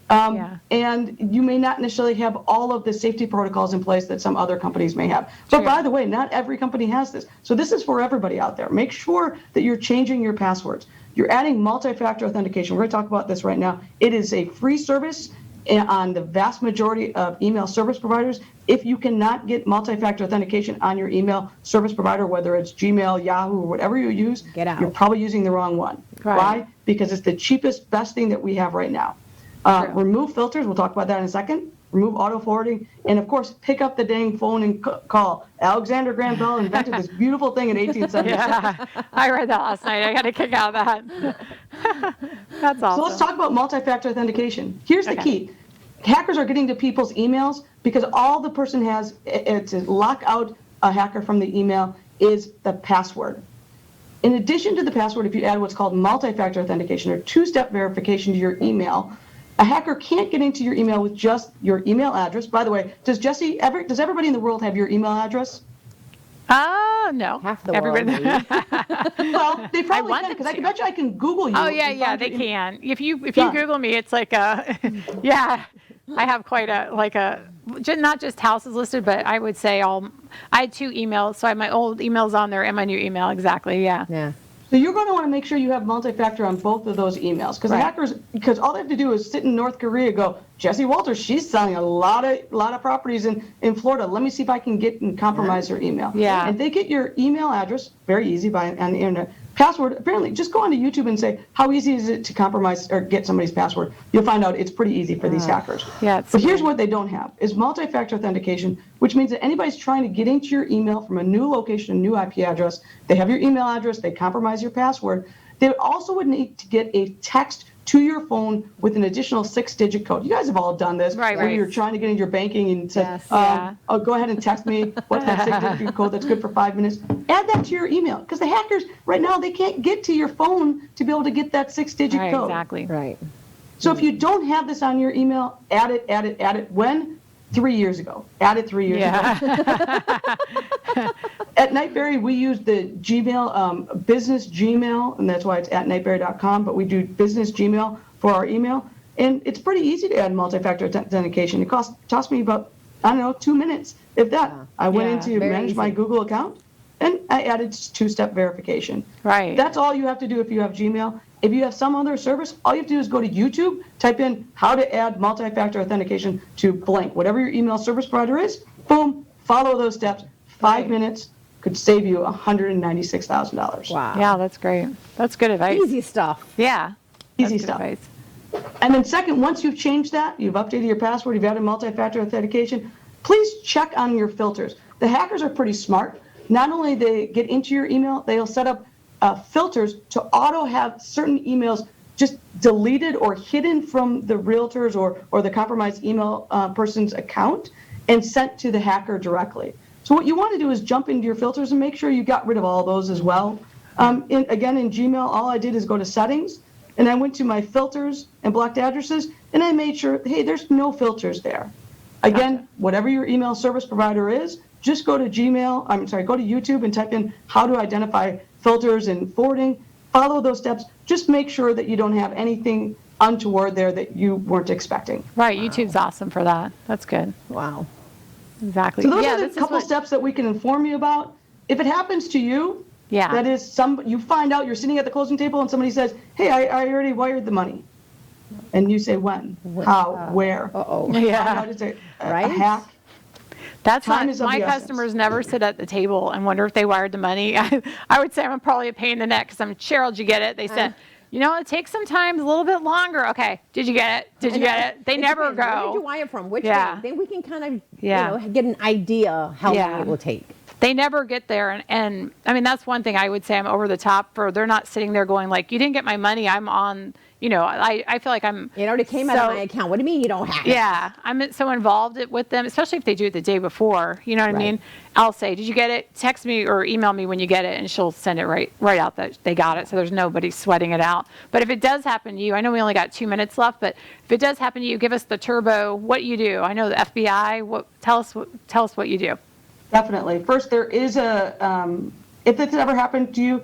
And you may not necessarily have all of the safety protocols in place that some other companies may have. But by the way, not every company has this. So this is for everybody out there. Make sure that you're changing your passwords. You're adding multi-factor authentication. We're going to talk about this right now. It is a free service on the vast majority of email service providers. If you cannot get multi-factor authentication on your email service provider, whether it's Gmail, Yahoo, or whatever you use,
Get out.
you're probably using the wrong one.
Right.
Why? Because it's the cheapest, best thing that we have right now. Remove filters. We'll talk about that in a second. Remove auto forwarding. And of course, pick up the dang phone and call. Alexander Graham Bell invented this beautiful thing in 1876.
Yeah, I read that last night. I got a kick out of that. That's awesome.
So let's talk about multi-factor authentication. Here's the key. Hackers are getting to people's emails because all the person has to lock out a hacker from the email is the password. In addition to the password, if you add what's called multi-factor authentication or two-step verification to your email, a hacker can't get into your email with just your email address. By the way, does everybody in the world have your email address?
No.
Half the world.
Well, they probably can, because I bet you I can Google you.
Oh, yeah, they can. If you Google me, it's like I have quite not just houses listed, but I would say I had 2 emails, so I have my old emails on there and my new email, exactly, yeah.
So you're going to want to make sure you have multi-factor on both of those emails, because hackers, because all they have to do is sit in North Korea and go, Jessie Walters, she's selling a lot of properties in Florida. Let me see if I can get and compromise her email.
Yeah.
And they get your email address, very easy on the internet. Password, apparently, just go onto YouTube and say, how easy is it to compromise or get somebody's password? You'll find out it's pretty easy for these hackers.
Yeah,
but here's what they don't have, is multi-factor authentication, which means that anybody's trying to get into your email from a new location, a new IP address, they have your email address, they compromise your password. They also would need to get a text to your phone with an additional 6-digit code. You guys have all done this.
Right.
You're trying to get into your banking and say, oh, go ahead and text me. What's that 6-digit code that's good for 5 minutes? Add that to your email, because the hackers, right now, they can't get to your phone to be able to get that 6-digit code.
Exactly.
Right.
So if you don't have this on your email, add it. When? 3 years ago. Add it 3 years ago. At Nightberry, we use the Gmail, business Gmail, and that's why it's at nightberry.com, but we do business Gmail for our email. And it's pretty easy to add multi-factor authentication. It cost me about, 2 minutes, if that. I went in to manage my Google account, and I added 2-step verification.
Right.
That's all you have to do if you have Gmail. If you have some other service, all you have to do is go to YouTube, type in how to add multi-factor authentication to blank. Whatever your email service provider is, boom, follow those steps. 5 minutes could save you $196,000.
Wow.
Yeah, that's great. That's good advice.
Easy stuff.
Yeah.
Easy
That's good
stuff.
advice.
And then second, once you've changed that, you've updated your password, you've added multi-factor authentication, please check on your filters. The hackers are pretty smart. Not only they get into your email, they'll set up filters to auto have certain emails just deleted or hidden from the realtor's or the compromised email person's account and sent to the hacker directly. So what you want to do is jump into your filters and make sure you got rid of all those as well. In Gmail, all I did is go to settings, and I went to my filters and blocked addresses, and I made sure, hey, there's no filters there. Again, whatever your email service provider is, just go to go to YouTube and type in how to identify filters and forwarding. Follow those steps. Just make sure that you don't have anything untoward there that you weren't expecting.
Right. YouTube's awesome for that. That's good.
Wow.
Exactly.
So those are the couple steps that we can inform you about. If it happens to you, that is you find out you're sitting at the closing table and somebody says, hey, I already wired the money. And you say, when? How? Where?
Yeah.
A hack.
That's not, my customers never sit at the table and wonder if they wired the money. I would say I'm probably a pain in the neck because I'm, Cheryl, did you get it? They sent You know, it takes sometimes a little bit longer. Okay, did you get it? Did you get it? They never
Where did you
go.
wire from? Which
Yeah.
bank? Then we can kind of,
Yeah.
get an idea how
Yeah.
long it will take.
They never get there. And I mean, that's one thing I would say I'm over the top for. They're not sitting there going like, you didn't get my money. I'm on, I feel like I'm.
It already came out of my account. What do you mean you don't have it?
Yeah, I'm so involved with them, especially if they do it the day before. You know what I mean? I'll say, did you get it? Text me or email me when you get it, and she'll send it right out that they got it. So there's nobody sweating it out. But if it does happen to you, I know we only got 2 minutes left, but if it does happen to you, give us the turbo. What you do? I know the FBI. Tell us what you do.
Definitely. First, there is if it's ever happened to you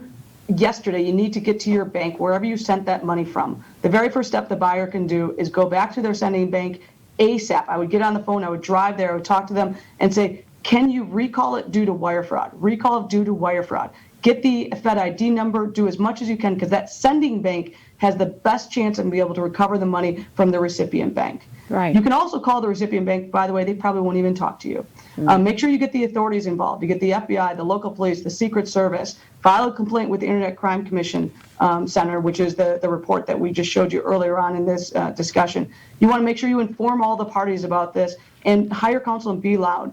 yesterday, you need to get to your bank, wherever you sent that money from. The very first step the buyer can do is go back to their sending bank ASAP. I would get on the phone, I would drive there, I would talk to them and say, can you recall it due to wire fraud? Recall it due to wire fraud. Get the Fed ID number, do as much as you can, because that sending bank has the best chance of being able to recover the money from the recipient bank.
Right.
You can also call the recipient bank. By the way, they probably won't even talk to you. Make sure you get the authorities involved. You get the FBI, the local police, the Secret Service. File a complaint with the Internet Crime Commission Center, which is the report that we just showed you earlier on in this discussion. You want to make sure you inform all the parties about this and hire counsel and be loud.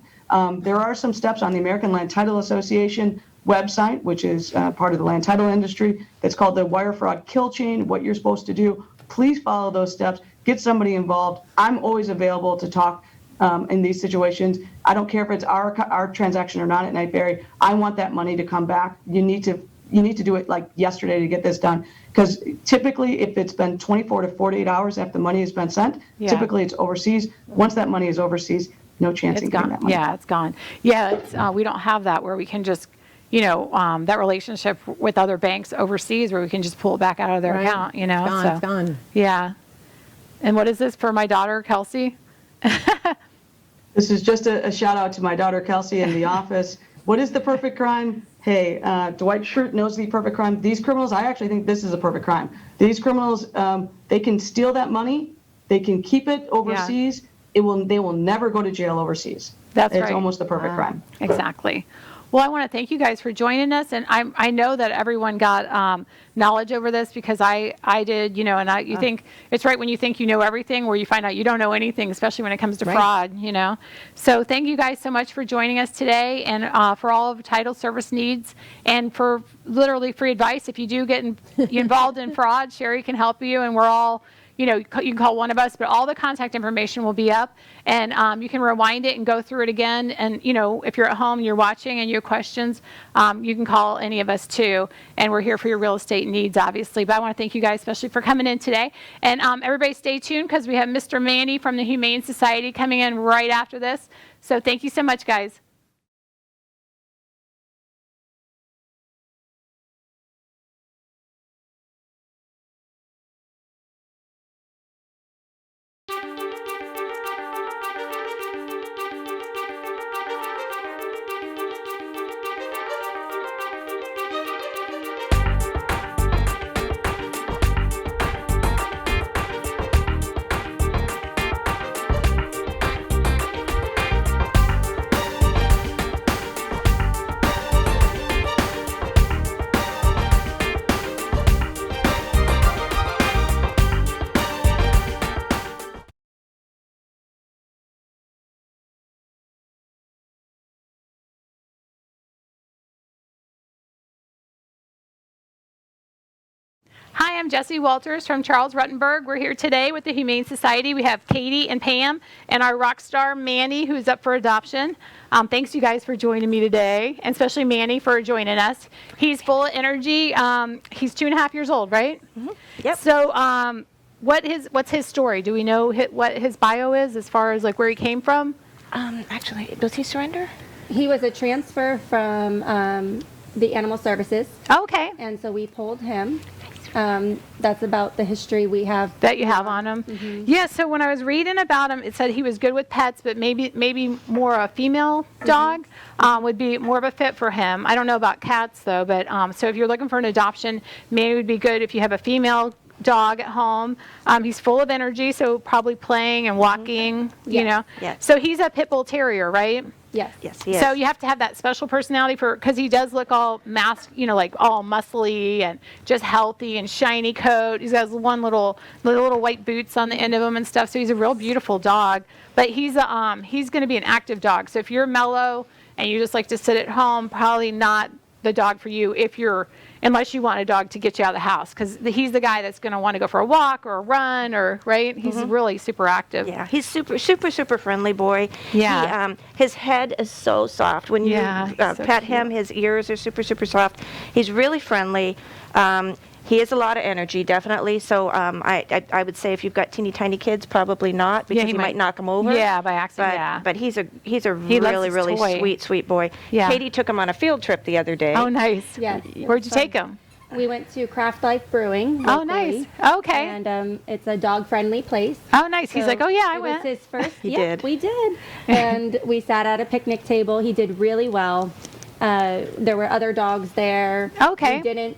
There are some steps on the American Land Title Association website, which is part of the land title industry. That's called the Wire Fraud Kill Chain, what you're supposed to do. Please follow those steps. Get somebody involved. I'm always available to talk in these situations. I don't care if it's our transaction or not at Knightberry. I want that money to come back. You need to do it like yesterday to get this done, because typically if it's been 24 to 48 hours after the money has been sent, typically it's overseas. Once that money is overseas, no chance in getting that money.
Yeah, it's gone. Yeah, we don't have that where we can just, that relationship with other banks overseas where we can just pull it back out of their account.
It's gone.
Yeah. And what is this for my daughter, Kelsey?
This is just a shout out to my daughter, Kelsey, in the office. What is the perfect crime? Hey, Dwight Schrute knows the perfect crime. These criminals, I actually think this is a perfect crime. These criminals, they can steal that money. They can keep it overseas. They will never go to jail overseas.
That's right.
It's almost the perfect crime.
Exactly. Well, I want to thank you guys for joining us, and I know that everyone got knowledge over this because I did, and you think it's right when you think you know everything, where you find out you don't know anything, especially when it comes to fraud, So thank you guys so much for joining us today, and for all of title service needs, and for literally free advice. If you do get involved in fraud, Cheri can help you, and we're all. You can call one of us, but all the contact information will be up, and you can rewind it and go through it again. And, if you're at home and you're watching and you have questions, you can call any of us too. And we're here for your real estate needs, obviously. But I want to thank you guys especially for coming in today. And everybody stay tuned because we have Mr. Manny from the Humane Society coming in right after this. So thank you so much, guys. Hi, I'm Jessie Walters from Charles Rutenberg. We're here today with the Humane Society. We have Katie and Pam and our rock star Manny, who's up for adoption. Thanks you guys for joining me today, and especially Manny for joining us. He's full of energy. He's 2.5 years old, right?
Mm-hmm. Yep.
So what's his story? Do we know what his bio is as far as like where he came from?
Actually, does he surrender?
He was a transfer from the Animal Services.
Okay.
And so we pulled him. That's about the history we have.
That you have on him? Mm-hmm. Yeah, so when I was reading about him, it said he was good with pets, but maybe more a female dog would be more of a fit for him. I don't know about cats, though, but so if you're looking for an adoption, Manny would be good if you have a female dog at home. He's full of energy, so probably playing and walking,
Yes.
So he's a pit bull terrier, right?
Yes.
Yes, he is.
So you have to have that special personality because he does look all like all muscly and just healthy and shiny coat. He's got one little white boots on the end of him and stuff. So he's a real beautiful dog. But he's going to be an active dog. So if you're mellow and you just like to sit at home, probably not the dog for you unless you want a dog to get you out of the house, because he's the guy that's going to want to go for a walk or a run right. He's really super active.
Yeah, he's super friendly boy.
Yeah.
His head is so soft. When you
so
pet him, his ears are super soft. He's really friendly. He has a lot of energy, definitely. So I would say if you've got teeny tiny kids, probably not, because you might knock him over.
Yeah, by accident.
But he's a
He loves
really
his toy.
sweet boy.
Yeah.
Katie took him on a field trip the other day.
Oh, nice.
Yes.
Where'd you take him?
We went to Craft Life Brewing.
Oh,
locally,
nice. Okay.
And it's a dog-friendly place.
Oh, nice. He's like, oh, yeah, I went.
It was his first.
He
yeah,
did.
We did. And we sat at a picnic table. He did really well. There were other dogs there.
Okay.
We didn't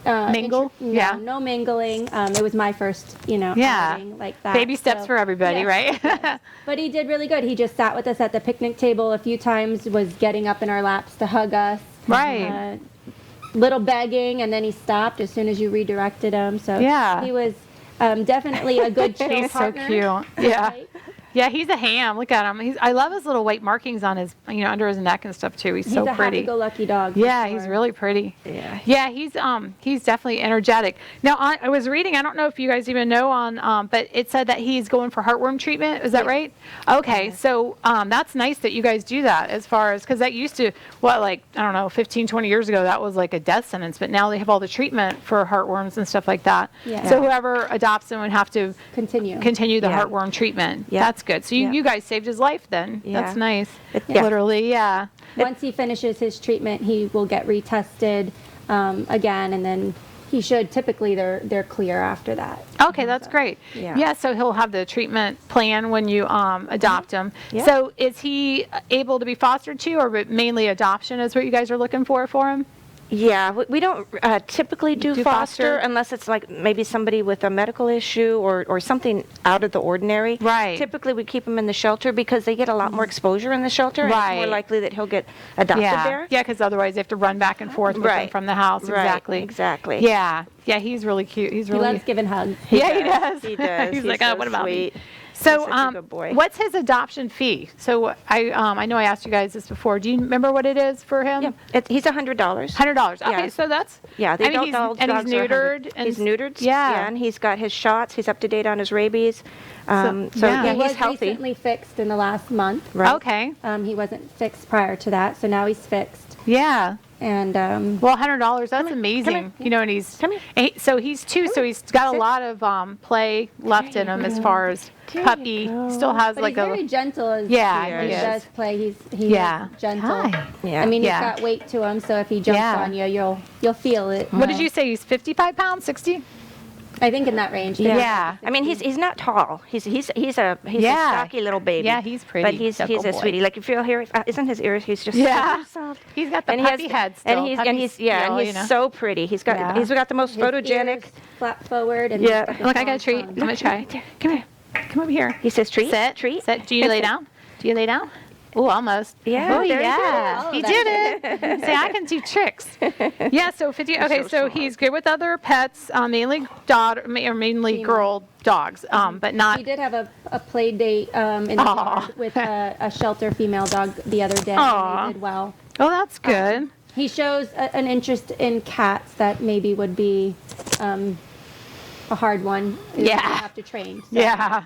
Mingle? Yeah.
No mingling. It was my first, outing like that.
Baby steps for everybody,
yes,
right?
yes. But he did really good. He just sat with us at the picnic table a few times, was getting up in our laps to hug us.
Right.
Little begging, and then he stopped as soon as you redirected him. So
Yeah.
he was definitely a good chill
He's so
partner.
cute. Yeah.
Right?
Yeah, he's a ham. Look at him. I love his little white markings on his, under his neck and stuff too. He's so
He's a
pretty.
happy-go-lucky dog. for
Yeah, he's
sure.
really pretty.
Yeah.
Yeah, he's definitely energetic. Now, I was reading, I don't know if you guys even know but it said that he's going for heartworm treatment. Is that right? Okay, so that's nice that you guys do that because that used to, 15, 20 years ago, that was like a death sentence, but now they have all the treatment for heartworms and stuff like that.
Yeah.
So whoever adopts him would have to
Continue.
the
Yeah.
heartworm treatment.
Yeah.
That's good. So
Yeah.
you guys saved his life then.
Yeah.
That's nice.
Yeah.
Literally, yeah.
Once he finishes his treatment, he will get retested again, and then he should. Typically, they're clear after that.
Okay, that's great.
Yeah.
So he'll have the treatment plan when you adopt him.
Yeah.
So is he able to be fostered too, or mainly adoption is what you guys are looking for him?
Yeah, we don't typically do foster unless it's like maybe somebody with a medical issue or something out of the ordinary.
Right.
Typically we keep them in the shelter because they get a lot more exposure in the shelter, and it's more
Right.
likely that he'll get adopted there.
Yeah, because otherwise they have to run back and forth with him
Right.
from the house.
Right,
Exactly.
exactly.
Yeah. Yeah, he's really cute. He's
He
really.
loves giving hugs.
Yeah, he does.
He does.
He's
He's
like,
so
oh, what about me?
sweet.
So,
He's such a good boy.
what's his adoption fee? So I know I asked you guys this before. Do you remember what it is for him?
Yeah, he's $100.
$100. Okay,
Yeah.
so that's.
Yeah, the
I mean,
adult
and
dogs
he's
are 100.
neutered. And
He's neutered.
Yeah.
And he's got his shots. He's up to date on his rabies. So
yeah.
He
he's
was
healthy.
recently fixed in the last month.
Right.
Okay.
He wasn't fixed prior to that, so now he's fixed.
Yeah.
And
Well, $100. That's amazing. And he's.
Come here.
and so he's 2, so he's got a lot of play left in him as far as puppy. Still has
but
like
he's
a.
very gentle as
Yeah,
he
he is.
does play. He's
Yeah.
gentle.
Hi.
Yeah.
I mean, he's
Yeah.
got weight to him, so if he jumps
Yeah.
on you, you'll feel it.
What did you say? He's 55 pounds, 60?
I think in that range.
Yeah.
I mean, he's not tall. He's a
Yeah.
stocky little baby.
Yeah, he's pretty.
But he's
Suckle
a
boy.
sweetie. Like you feel here, isn't his ears? He's just
Yeah.
so soft.
He's got the
And
puppy head still.
And he's
Puppy still,
he's so pretty. He's got the most
His
photogenic.
ears flap forward. And
Yeah.
he's got the
Look, I got a
strong
treat. I'm
tongue.
going to try. Come here. Come over here.
He says treat.
Sit.
Treat.
Sit. Do you lay down? Do you lay down? Oh, almost.
Yeah,
Oh,
there you
yeah.
go.
He
Oh,
did it. See, I can do tricks. Yeah, so 50. Okay,
so
so
smart.
he's good with other pets, mainly mainly girl dogs, but not.
He did have a play date in the yard with a shelter female dog the other day.
Aw.
And they did well.
Oh, that's good.
He shows an interest in cats that maybe would be a hard one.
Yeah.
You have to train. So,
Yeah.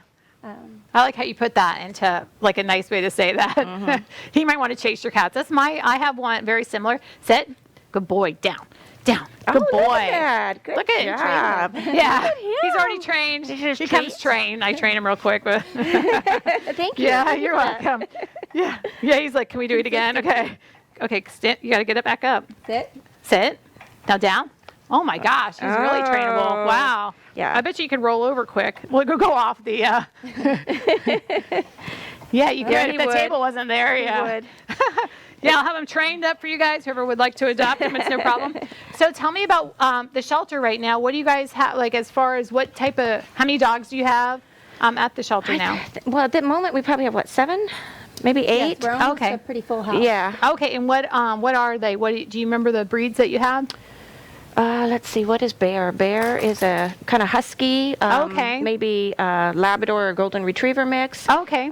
I like how you put that into like a nice way to say that. He might want to chase your cats. I have one very similar. Sit. Good boy. Down. Down. Good boy.
Look at that. Good
Look at
job.
him. Yeah.
Look at him.
He's already trained.
This is
He comes
treats.
trained. I train him real quick. But
Thank you.
yeah,
Look
you're
at that.
welcome. Yeah. Yeah, he's like, can we do it again? Okay. Okay, you got to get it back up.
Sit.
Sit. Now down. Oh my gosh, he's really trainable. Wow.
Yeah.
I bet you could roll over quick. We'll go off the. Yeah, you could
he
if the
would.
table wasn't there.
He
Yeah.
would.
Yeah, I'll have him trained up for you guys. Whoever would like to adopt him, it's no problem. So tell me about the shelter right now. What do you guys have? Like as far as how many dogs do you have at the shelter now?
Well, at the moment we probably have 7. maybe 8.
Yes, we're almost
Okay.
a pretty full house.
Yeah.
Okay, and what are they? Do you remember the breeds that you have?
Let's see, what is Bear? Bear is a kind of husky,
Okay.
maybe Labrador or Golden Retriever mix.
Okay.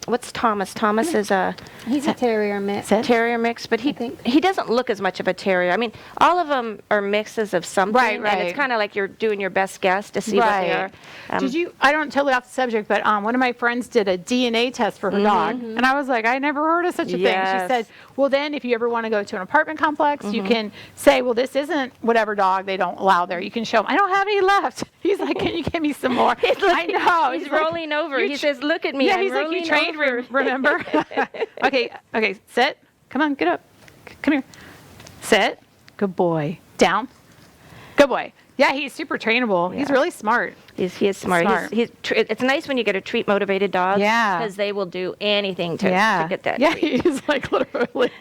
What's Thomas? Thomas is a
He's a terrier mix.
terrier mix, but he doesn't look as much of a terrier. I mean, all of them are mixes of something,
Right,
and
right.
it's kind of like you're doing your best guess to see what they are.
I don't totally off the subject, but one of my friends did a DNA test for her dog, and I was like, I never heard of such a thing. She
Yes.
said, well, then if you ever want to go to an apartment complex, you can say, well, this isn't whatever dog they don't allow there. You can show them, I don't have any left. He's like, can you give me some more? I know.
He's rolling over. He says, look at me.
Yeah,
I'm
he's like, you
rolling
trained,
over."
remember? Okay, sit. Come on, get up. Come here. Sit. Good boy. Down. Good boy. Yeah, he's super trainable. He's
Yeah.
really smart.
He is smart. It's nice when you get a treat motivated dog.
Yeah.
Because they will do anything to get that
Yeah,
treat.
he's like literally.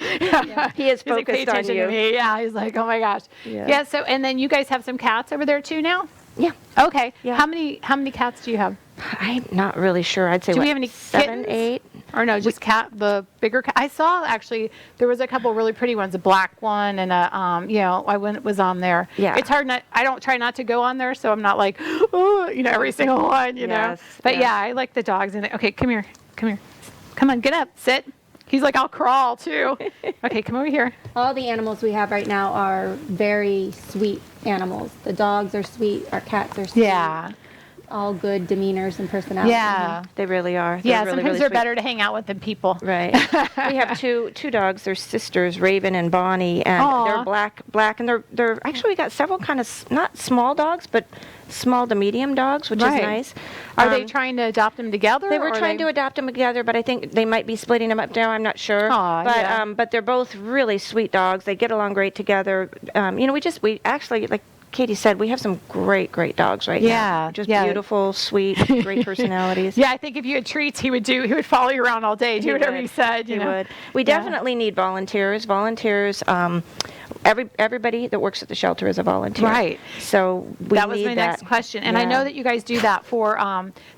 He is
He's like, pay
focused on
attention
you.
to me. Yeah, he's like, oh my gosh. Yeah. So, and then you guys have some cats over there too now?
Yeah.
Okay.
Yeah.
How many cats do you have?
I'm not really sure. I'd say
Do we
what,
have any
7,
kittens?
8?
Or no, just the bigger cat. I saw actually there was a couple really pretty ones, a black one and a was on there.
Yeah.
It's hard I don't try not to go on there, so I'm not like, oh, every single one, know.
Yes,
But
yes.
yeah, I like the dogs in it. Okay, come here. Come on, get up, sit. He's like, I'll crawl too. Okay, come over here.
All the animals we have right now are very sweet animals. The dogs are sweet. Our cats are sweet.
Yeah.
All good demeanors and personalities.
Yeah.
They really are.
Yeah,
They're really,
sometimes
really
they're
sweet.
better to hang out with than people.
Right. We have two dogs. They're sisters, Raven and Bonnie, and
Aw.
they're black, and they're actually we got several kind of not small dogs, but small to medium dogs, which
Right.
is nice.
Are they trying to adopt them together?
They were
or
trying to adopt them together, but I think they might be splitting them up now. I'm not sure.
Aw,
but
yeah.
but they're both really sweet dogs. They get along great together. We actually, like Katie said, we have some great dogs right
Yeah,
now. Just
yeah.
beautiful, sweet, great personalities.
Yeah, I think if you had treats, he would follow you around all day, do whatever he said.
He
You know?
would. We definitely need volunteers. Everybody that works at the shelter is a volunteer.
Right.
So
That was my next question. And I know that you guys do that for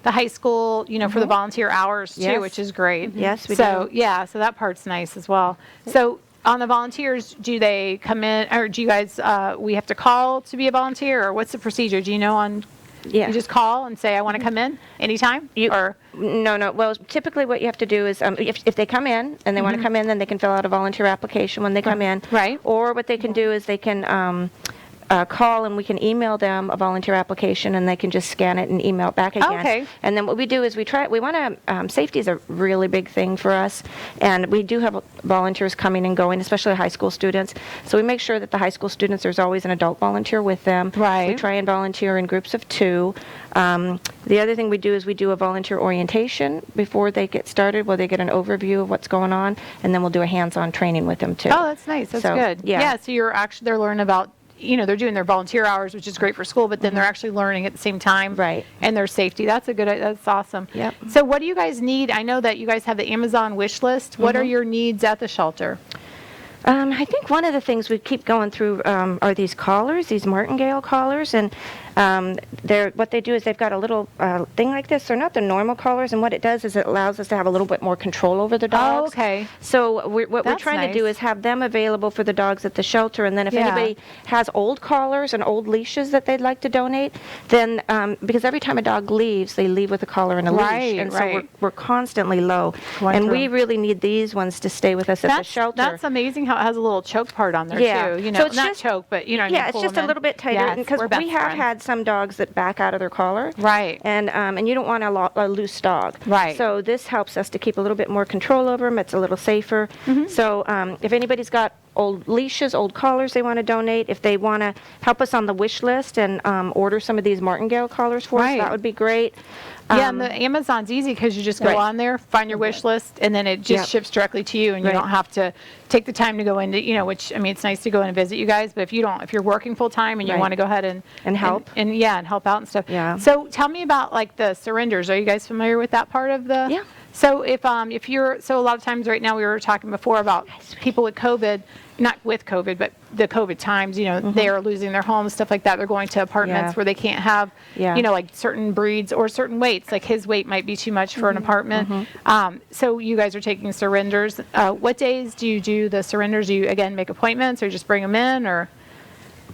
the high school, for the volunteer hours too,
Yes.
which is great.
Yes, we
so,
do.
yeah, so that part's nice as well. So on the volunteers, do they come in, or do you guys, we have to call to be a volunteer, or what's the procedure? Do you know
Yeah.
you just call and say, I want to come in anytime?
No. Well, typically what you have to do is if they come in and they want to come in, then they can fill out a volunteer application when they come in.
Right.
Or what they can do is they can call and we can email them a volunteer application and they can just scan it and email it back again.
Okay.
And then what we do is we want to, safety is a really big thing for us, and we do have volunteers coming and going, especially high school students. So we make sure that the high school students, there's always an adult volunteer with them.
Right.
We try and volunteer in groups of 2. The other thing we do is we do a volunteer orientation before they get started, where they get an overview of what's going on, and then we'll do a hands-on training with them too.
Oh, that's nice. That's
So,
good.
yeah.
So they're learning about, they're doing their volunteer hours, which is great for school, but then they're actually learning at the same time.
Right.
And their safety. That's awesome.
Yep.
So what do you guys need? I know that you guys have the Amazon wish list. What are your needs at the shelter?
I think one of the things we keep going through are these collars, these martingale collars, and what they do is they've got a little thing like this. They're not the normal collars, and what it does is it allows us to have a little bit more control over the dogs.
Oh, okay.
So what we're
That's
trying to do
nice.
is have them available for the dogs at the shelter, and then if
Yeah.
anybody has old collars and old leashes that they'd like to donate, then because every time a dog leaves, they leave with a collar and a
Right,
leash, and so
right.
we're constantly low,
Going
and
through.
we really need these ones to stay with us at the shelter.
That's amazing how it has a little choke part on there
Yeah.
too.
So it's
not
just-
choke, but
Yeah, it's just a little bit tighter because
we're best
we have
friends.
had some dogs that back out of their collar.
Right.
And you don't want a loose dog.
Right.
So this helps us to keep a little bit more control over them. It's a little safer. So if anybody's got old leashes, old collars they want to donate, if they want to help us on the wish list and order some of these martingale collars for us,
Right.
that would be great.
Yeah, and the Amazon's easy because you just go
Right.
on there, find your wish list, and then it just
Yep.
ships directly to you, and you
Right.
don't have to take the time to go into, which, I mean, it's nice to go in and visit you guys, but if you're working full time and you
Right.
want to go ahead and
help.
and help out and stuff.
Yeah.
So tell me about like the surrenders. Are you guys familiar with that part of the?
Yeah.
So if you're, so a lot of times right now we were talking before about people with COVID, not with COVID, but the COVID times, they are losing their homes, stuff like that. They're going to apartments where they can't have, like certain breeds or certain weights. Like his weight might be too much for an apartment. So you guys are taking surrenders. What days do you do the surrenders? Do you, again, make appointments or just bring them in, or?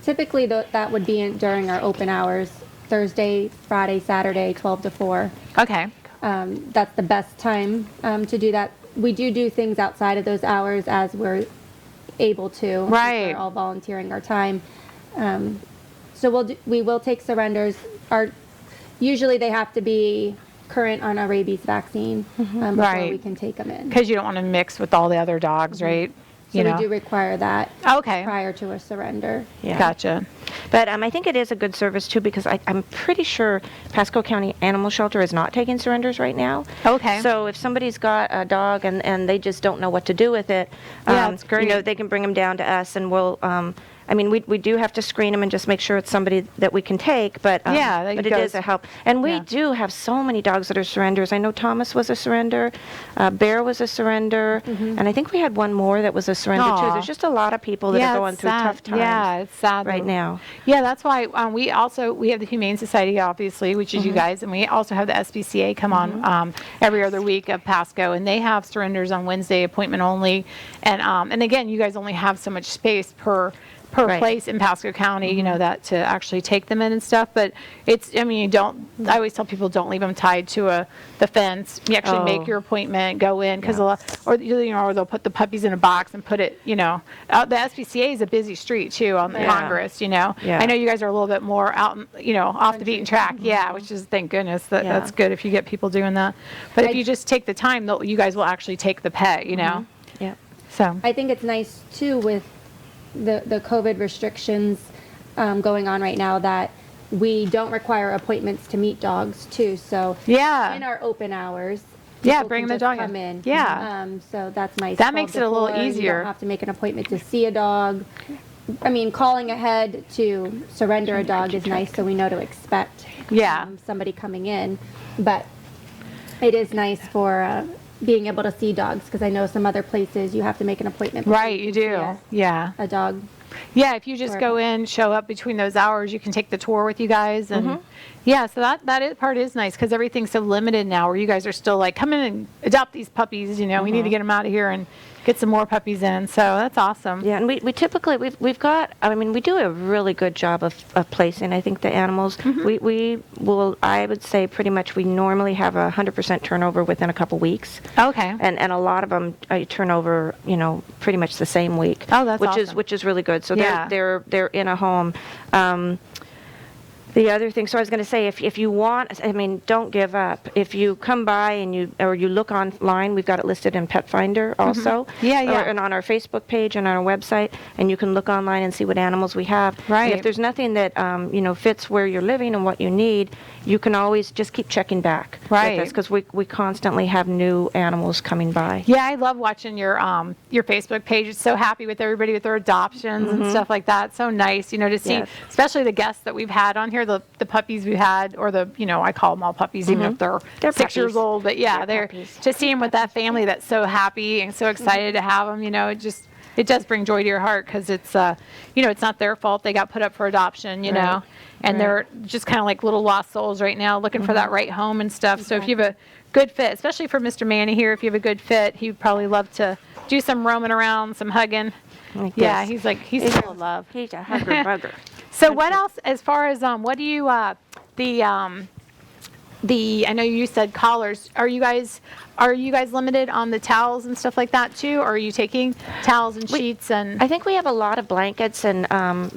Typically, that would be during our open hours, Thursday, Friday, Saturday, 12 to 4.
Okay.
That's the best time to do that. We do things outside of those hours as we're able to.
Right.
We're all volunteering our time. So we will take surrenders. Usually they have to be current on a rabies vaccine before we can take them in.
Because you don't want to mix with all the other dogs, right?
So we do require that prior to a surrender.
Yeah.
Gotcha.
But I think it is a good service too, because I'm pretty sure Pasco County Animal Shelter is not taking surrenders right now.
Okay.
So if somebody's got a dog and they just don't know what to do with it,
that's great.
they can bring them down to us, and we'll. We do have to screen them and just make sure it's somebody that we can take, but it is a help. And we do have so many dogs that are surrenders. I know Thomas was a surrender, Bear was a surrender, and I think we had one more that was a surrender too. There's just a lot of people that are going through tough times.
Yeah, it's sad
right now.
Yeah, that's why we have the Humane Society, obviously, which is you guys, and we also have the SPCA come on every other week of Pasco, and they have surrenders on Wednesday, appointment only, and again, you guys only have so much space per place in Pasco County, that to actually take them in and stuff. But I always tell people don't leave them tied to the fence. You actually make your appointment, go in, because or they'll put the puppies in a box and put it, the SPCA is a busy street too on Congress, I know you guys are a little bit more out, off the beaten track. Yeah, which is, thank goodness, that's good if you get people doing that. But if you just take the time, you guys will actually take the pet, Yeah. So
I think it's nice too with the COVID restrictions going on right now that we don't require appointments to meet dogs too. So in our open hours,
bring the dog
come in. So that's nice.
That makes it a little easier.
You don't have to make an appointment to see a dog. Calling ahead to surrender a dog is nice, so we know to expect somebody coming in. But it is nice for being able to see dogs, because I know some other places you have to make an appointment.
Right, you do. A
dog.
Yeah, if you just go in, show up between those hours, you can take the tour with you guys. And so that part is nice, because everything's so limited now, where you guys are still like, come in and adopt these puppies, we need to get them out of here and get some more puppies in. So that's awesome.
Yeah, and we typically, we've got, we do a really good job of placing, I think, the animals. We will, I would say pretty much we normally have 100% turnover within a couple weeks.
Okay.
And a lot of them turn over, pretty much the same week.
Oh, that's awesome.
Which is really good. So they're in a home. The other thing, so I was going to say, if you want, don't give up. If you come by and you look online, we've got it listed in Pet Finder also. And on our Facebook page and on our website, and you can look online and see what animals we have.
Right.
And if there's nothing that, fits where you're living and what you need, you can always just keep checking back.
Right.
With us, because we constantly have new animals coming by.
Yeah, I love watching your Facebook page. It's so happy with everybody with their adoptions and stuff like that. It's so nice, to see, especially the guests that we've had on here, the puppies we had, or I call them all puppies, even if they're 6
puppies.
years old. But they're just seeing with that family that's so happy and so excited to have them. It does bring joy to your heart, because it's it's not their fault they got put up for adoption. And they're just kind of like little lost souls right now, looking for that right home and stuff. So if you have a good fit, especially for Mr. Manny here, if you have a good fit, he would probably love to do some roaming around, some hugging. Yeah, he's full of love.
He's a hugger bugger.
So what else, as far as what do you I know you said collars. Are you guys limited on the towels and stuff like that too? Or are you taking towels and sheets and?
I think we have a lot of blankets and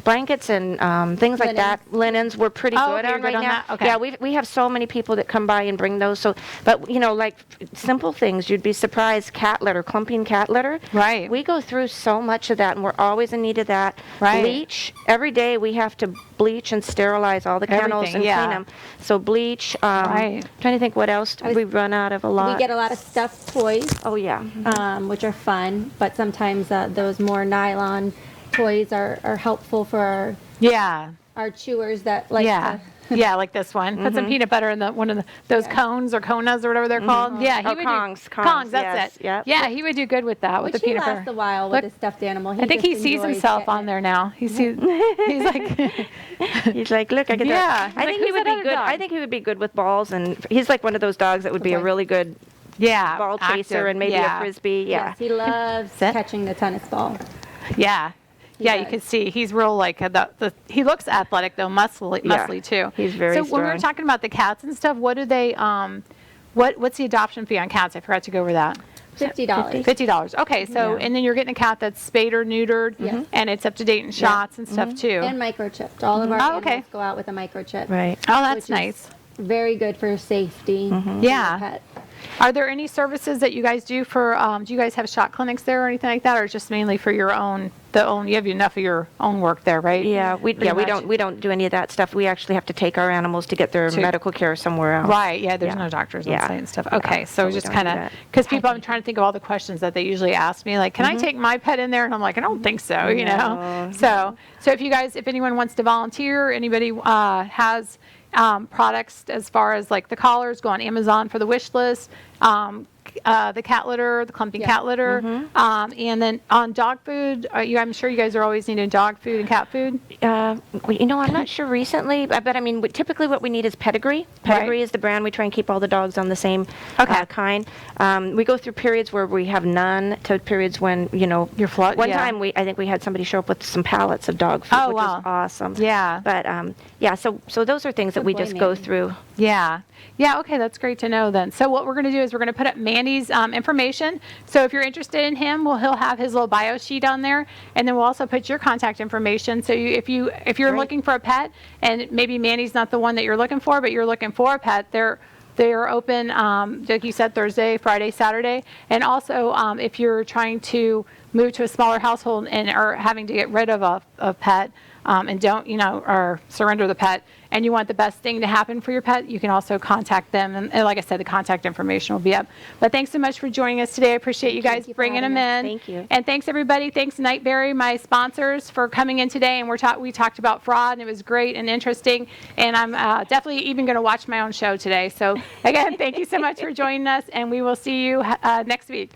things like that. Linens we're pretty good on right now.
That? Okay.
Yeah, we have so many people that come by and bring those. So, but like simple things, you'd be surprised. Cat litter, clumping cat litter.
Right.
We go through so much of that, and we're always in need of that.
Right.
Bleach. Every day we have to bleach and sterilize all the kennels and clean them. So bleach. Trying to think what else we run out of a lot.
We get a lot of stuffed toys.
Oh yeah.
Which are fun, but sometimes those more nylon toys are helpful for our chewers that like to
Yeah, like this one. Put some peanut butter in one of those cones or conas or whatever they're called. Yeah, he would
Kongs,
do Kongs. That's
yes,
it.
yep.
Yeah, he would do good with that with
Which
the peanut
he lasts
butter.
a while with a stuffed animal.
I think he
just
sees
enjoys
himself
getting
on
it.
there now. He sees. He's like.
He's like, look, I get
Yeah,
that. I
he's
think
like,
he
"Who's
would
that
be
other
good.
dog?"
I think he would be good with balls, and he's like one of those dogs that would be a
Okay.
really good
Yeah.
ball chaser
active,
and maybe
yeah.
a frisbee. Yeah.
Yes, he loves
Sit.
catching the tennis ball.
Yeah. Yeah, you
does.
can see he's real like he looks athletic though, muscly too.
He's very
So when we were
strong.
talking about the cats and stuff, what do they what's the adoption fee on cats? I forgot to go over that.
$50.
$50. Okay, so and then you're getting a cat that's spayed or neutered,
Yes.
and it's up to date in shots and stuff too.
And microchipped. All of our
Oh, okay.
animals go out with a microchip.
Right.
Oh, that's
which is
nice.
Very good for safety. of the
Yeah.
pet.
Are there any services that you guys do for? Do you guys have shot clinics there or anything like that, or just mainly for your own? You have enough of your own work there, right?
Yeah, we
Pretty much.
don't do any of that stuff. We actually have to take our animals to get their medical care somewhere else.
Right, yeah, there's
Yeah.
no doctors on
Yeah.
site and stuff.
Yeah,
Okay, so
so we
just
don't
kind
do
of,
that.
because people, I'm trying to think of all the questions that they usually ask me, like, can I take my pet in there? And I'm like, I don't think so, you know? So if you guys, if anyone wants to volunteer, anybody has products as far as like the collars, go on Amazon for the wish list. The cat litter, the clumping cat litter, and then on dog food, I'm sure you guys are always needing dog food and cat food.
I'm not sure recently, but I mean, typically what we need is pedigree. Pedigree is the brand. We try and keep all the dogs on the same kind. We go through periods where we have none to periods when,
You're flood.
One time I think we had somebody show up with some pallets of dog food,
Oh,
which
wow.
is awesome.
Yeah.
But so those are things that we
boy,
just go
Manny.
through.
Yeah. Yeah, okay, that's great to know then. So what we're going to do is we're going to put up Manny's information. So if you're interested in him, he'll have his little bio sheet on there, and then we'll also put your contact information. So if you're looking for a pet, and maybe Manny's not the one that you're looking for, but you're looking for a pet, they are open, like you said, Thursday, Friday, Saturday. And also, if you're trying to move to a smaller household and are having to get rid of a pet, and don't, or surrender the pet, and you want the best thing to happen for your pet, you can also contact them. And like I said, the contact information will be up. But thanks so much for joining us today. I appreciate you guys bringing them in.
Thank you.
And thanks, everybody. Thanks, Nightberry, my sponsors, for coming in today. And we talked about fraud, and it was great and interesting. And I'm definitely even going to watch my own show today. So, again, thank you so much for joining us, and we will see you next week.